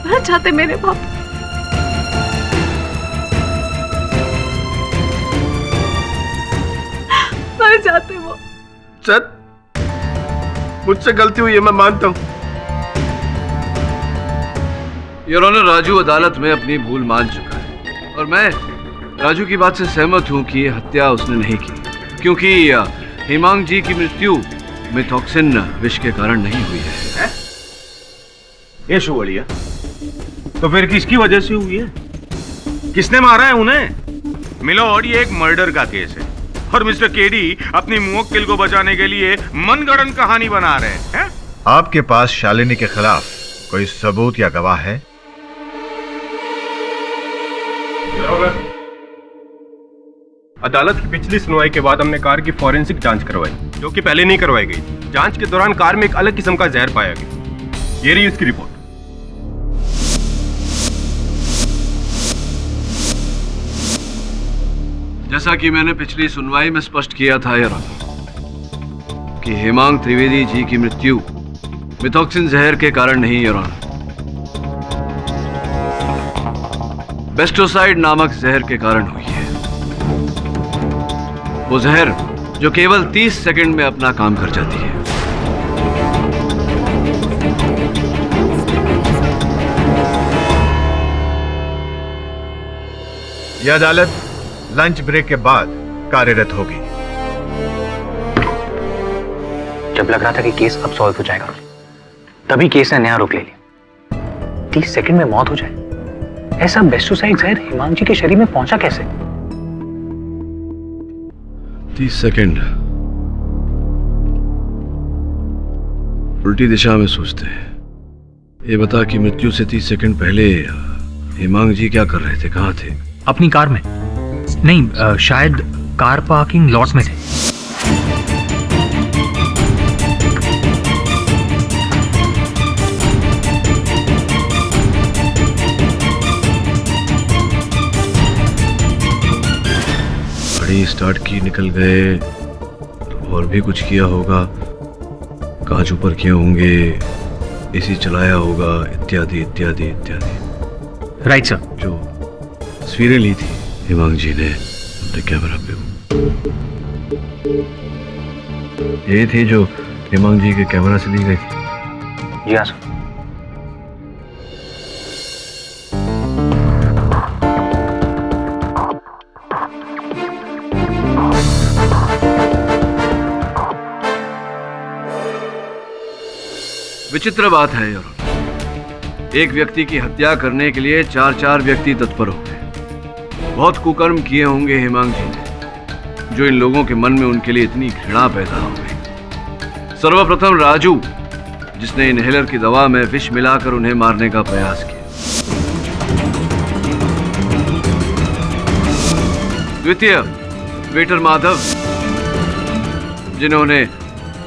मर जाते मेरे बापू। मर जाते वो। सर मुझसे गलती हुई है, मैं मानता हूँ। योर ऑनर, राजू अदालत में अपनी भूल मान चुका है और मैं राजू की बात से सहमत हूं कि ये हत्या उसने नहीं की, क्योंकि हेमांग जी की मृत्यु मिथॉक्सिन विष के कारण नहीं हुई है। ये शुवलिया, तो फिर किसकी वजह से हुई है? किसने मारा है उन्हें? मिलोड, ये एक मर्डर का केस है और मिस्टर केडी अपनी मुवक्किल को बचाने के लिए मनगढ़ंत कहानी बना रहे हैं। आपके पास शालिनी के खिलाफ कोई सबूत या गवाह है? अदालत की पिछली सुनवाई के बाद हमने कार की फॉरेंसिक जांच करवाई, जो कि पहले नहीं करवाई गई। जांच के दौरान कार में एक अलग किस्म का जहर पाया गया। ये रही उसकी रिपोर्ट। जैसा कि मैंने पिछली सुनवाई में स्पष्ट किया था योर ऑनर कि हेमांग त्रिवेदी जी की मृत्यु मिथॉक्सिन जहर के कारण नहीं योर ऑनर, बेस्टोसाइड नामक जहर के कारण हुई है। वो जहर जो केवल 30 सेकंड में अपना काम कर जाती है। यह अदालत लंच ब्रेक के बाद कार्यरत होगी। जब लग रहा था कि केस अब सॉल्व हो जाएगा, तभी केस ने नया रुख ले लिया। 30 सेकंड में मौत हो जाए, ऐसा बेस्टोसाइड जहर हेमांग जी के शरीर में पहुंचा कैसे? 30 सेकंड उल्टी दिशा में सोचते हैं। ये बता कि मृत्यु से 30 सेकंड पहले हेमांग जी क्या कर रहे थे, कहाँ थे? अपनी कार में। नहीं, शायद कार पार्किंग लॉट में थे। गाड़ी स्टार्ट की, निकल गए, तो और भी कुछ किया होगा। कांच ऊपर किए होंगे, एसी चलाया होगा, इत्यादि इत्यादि इत्यादि। Right sir. जो तस्वीरें ली थी हेमांग जी ने अपने कैमरा पे, ये थी जो हेमांग जी के कैमरा से ली गई थी? जी हाँ सर। विचित्र बात है यार, एक व्यक्ति की हत्या करने के लिए 4 व्यक्ति तत्पर हो गए। बहुत कुकर्म किए होंगे हेमांग जी ने, जो इन लोगों के मन में उनके लिए इतनी घृणा पैदा हो गई। सर्वप्रथम राजू, जिसने इनहेलर की दवा में विष मिलाकर उन्हें मारने का प्रयास किया। द्वितीय वेटर माधव, जिन्होंने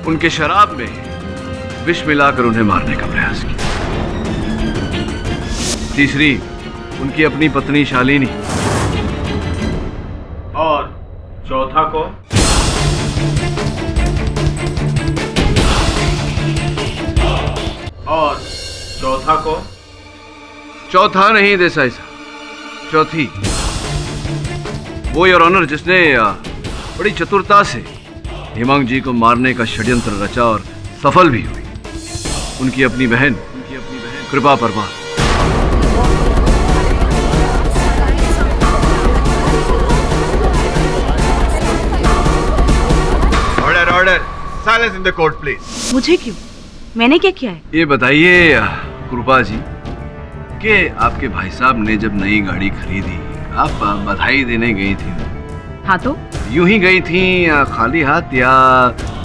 उनके शराब में विष मिलाकर उन्हें मारने का प्रयास किया। तीसरी उनकी अपनी पत्नी शालिनी, और चौथा को? और चौथा को? चौथा नहीं देसाई साहब, चौथी वो योर ऑनर जिसने बड़ी चतुरता से हेमांग जी को मारने का षड्यंत्र रचा और सफल भी हुई। उनकी अपनी बहन कृपा Parmar. Order order, silence in the court please. मुझे क्यों? मैंने क्या किया है? ये बताइए कृपा जी कि आपके भाई साहब ने जब नई गाड़ी खरीदी आप बधाई देने गई थी। हाँ तो यूं ही गई थी खाली हाथ या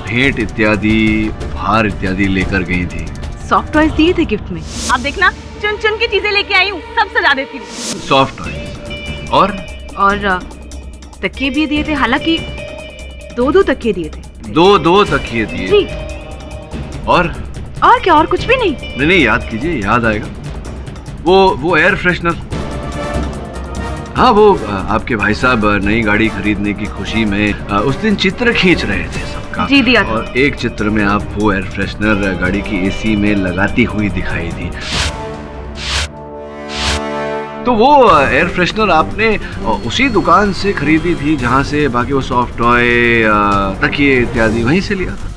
भेंट इत्यादि उपहार इत्यादि लेकर गई थी? सॉफ्ट टॉयज दिए थे गिफ्ट में। अब देखना चुन चुन की चीजें लेके आई हूँ, सब सजा देती हूँ। सॉफ्ट टॉयज और तकिए भी दिए थे, हालांकि दो तकिए दिए थे। दो तकिए दिए जी। और क्या? और कुछ भी नहीं? नहीं, याद कीजिए, याद आएगा। वो एयर फ्रेशनर। हाँ, वो आपके भाई साहब नई गाड़ी खरीदने की खुशी में उस दिन चित्र खींच रहे थे सबका। जी दिया था। और एक चित्र में आप वो एयर फ्रेशनर गाड़ी की एसी में लगाती हुई दिखाई दी। तो वो एयर फ्रेशनर आपने उसी दुकान से खरीदी थी जहां से बाकी वो सॉफ्ट टॉय, तकिए इत्यादि वहीं से लिया था।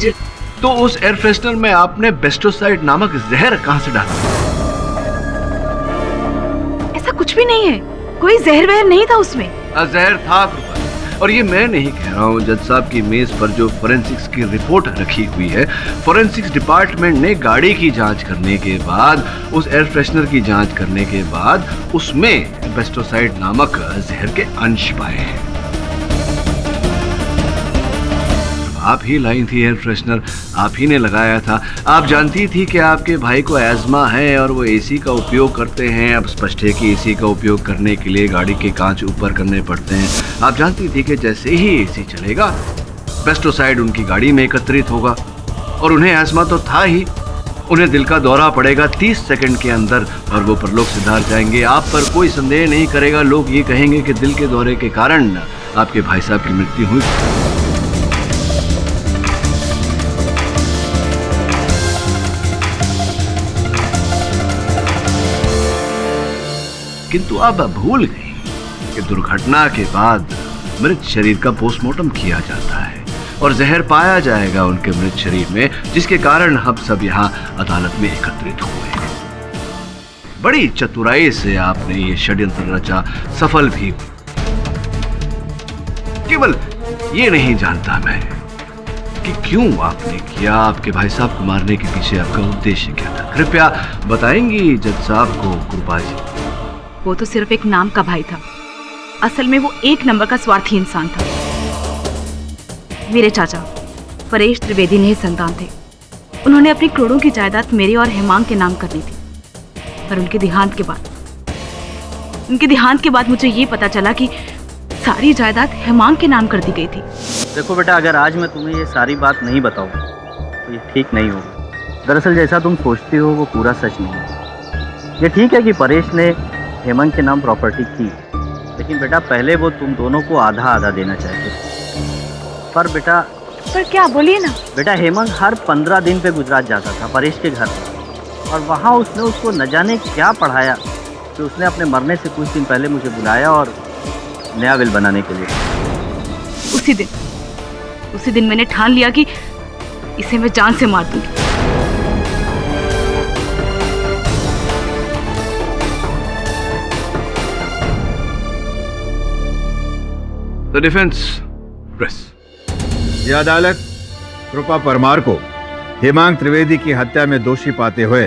जी। तो उस एयर फ्रेशनर में आपने बेस्टोसाइड नामक जहर कहां से डाला? ऐसा कुछ भी नहीं है, कोई जहर वहर नहीं था उसमें। जहर था और ये मैं नहीं कह रहा हूँ। जज साहब की मेज पर जो फोरेंसिक्स की रिपोर्ट रखी हुई है, फोरेंसिक्स डिपार्टमेंट ने गाड़ी की जांच करने के बाद, उस एयर फ्रेशनर की जांच करने के बाद उसमें बेस्टोसाइड नामक जहर के अंश पाए हैं। आप ही लाई थी एयर फ्रेशनर, आप ही ने लगाया था। आप जानती थी कि आपके भाई को एज़मा है और वो एसी का उपयोग करते हैं। अब स्पष्ट है कि एसी का उपयोग करने के लिए गाड़ी के कांच ऊपर करने पड़ते हैं। आप जानती थी कि जैसे ही एसी चलेगा पेस्टिसाइड उनकी गाड़ी में एकत्रित होगा और उन्हें एज़मा तो था ही, उन्हें दिल का दौरा पड़ेगा 30 सेकंड के अंदर और वो परलोक सिधार जाएंगे। आप पर कोई संदेह नहीं करेगा, लोग ये कहेंगे कि दिल के दौरे के कारण आपके भाई साहब की मृत्यु हुई। किंतु अब भूल गई कि दुर्घटना के बाद मृत शरीर का पोस्टमार्टम किया जाता है और जहर पाया जाएगा उनके मृत शरीर में, जिसके कारण हम सब यहाँ अदालत में एकत्रित हुए हैं। बड़ी चतुराई से आपने ये षड्यंत्र रचा, सफल भी। केवल ये नहीं जानता मैं कि क्यों आपने किया, आपके भाई साहब को मारने के पीछे आपका उद्देश्य क्या था। कृपया बताएंगी जज साहब को कृपा जी। वो तो सिर्फ एक नाम का भाई था, असल में वो एक नंबर का स्वार्थी इंसान था। मेरे चाचा परेश त्रिवेदी ने संतान थे। उन्होंने अपनी करोड़ों की जायदाद मेरे और हेमांग के नाम करनी थी, पर उनके देहांत के बाद मुझे ये पता चला कि सारी जायदाद हेमांग के नाम कर दी गई थी। देखो बेटा, अगर आज मैं तुम्हें ये सारी बात नहीं बताऊं तो ये ठीक नहीं होगा। दरअसल जैसा तुम सोचती हो वो पूरा सच नहीं है। ये ठीक है कि परेश ने हेमंत के नाम प्रॉपर्टी की, लेकिन बेटा पहले वो तुम दोनों को आधा आधा देना चाहते थे। पर क्या, बोलिए ना। बेटा हेमंत हर 15 दिन पे गुजरात जाता था परेश के घर, और वहाँ उसने उसको न जाने क्या पढ़ाया कि उसने अपने मरने से कुछ दिन पहले मुझे बुलाया और नया विल बनाने के लिए। उसी दिन मैंने ठान लिया कि इसे मैं जान से मार दूंगी। The defense, press. यह अदालत कृपा परमार को हेमांग त्रिवेदी की हत्या में दोषी पाते हुए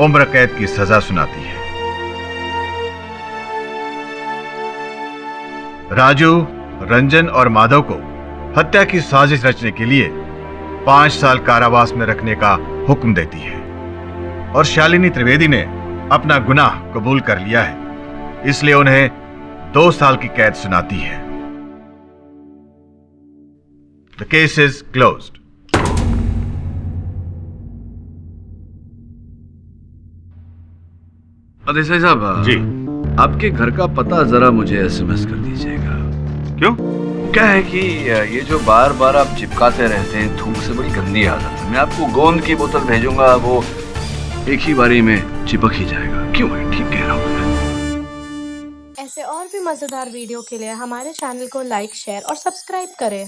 उम्र कैद की सजा सुनाती है। राजू, रंजन और माधव को हत्या की साजिश रचने के लिए 5 साल कारावास में रखने का हुक्म देती है और शालिनी त्रिवेदी ने अपना गुनाह कबूल कर लिया है, इसलिए उन्हें 2 साल की कैद सुनाती है। The case is closed. Desai साहब जी, आपके घर का पता जरा मुझे एसएमएस कर दीजिएगा। क्यों? क्या है कि ये जो बार बार आप चिपकाते रहते हैं, थूक से बड़ी गंदी आदत है। मैं आपको गोंद की बोतल भेजूंगा, वो एक ही बारी में चिपक ही जाएगा। क्यों है? ठीक कह रहा हूँ। ऐसे और भी मजेदार वीडियो के लिए हमारे चैनल को लाइक, शेयर और सब्सक्राइब करें।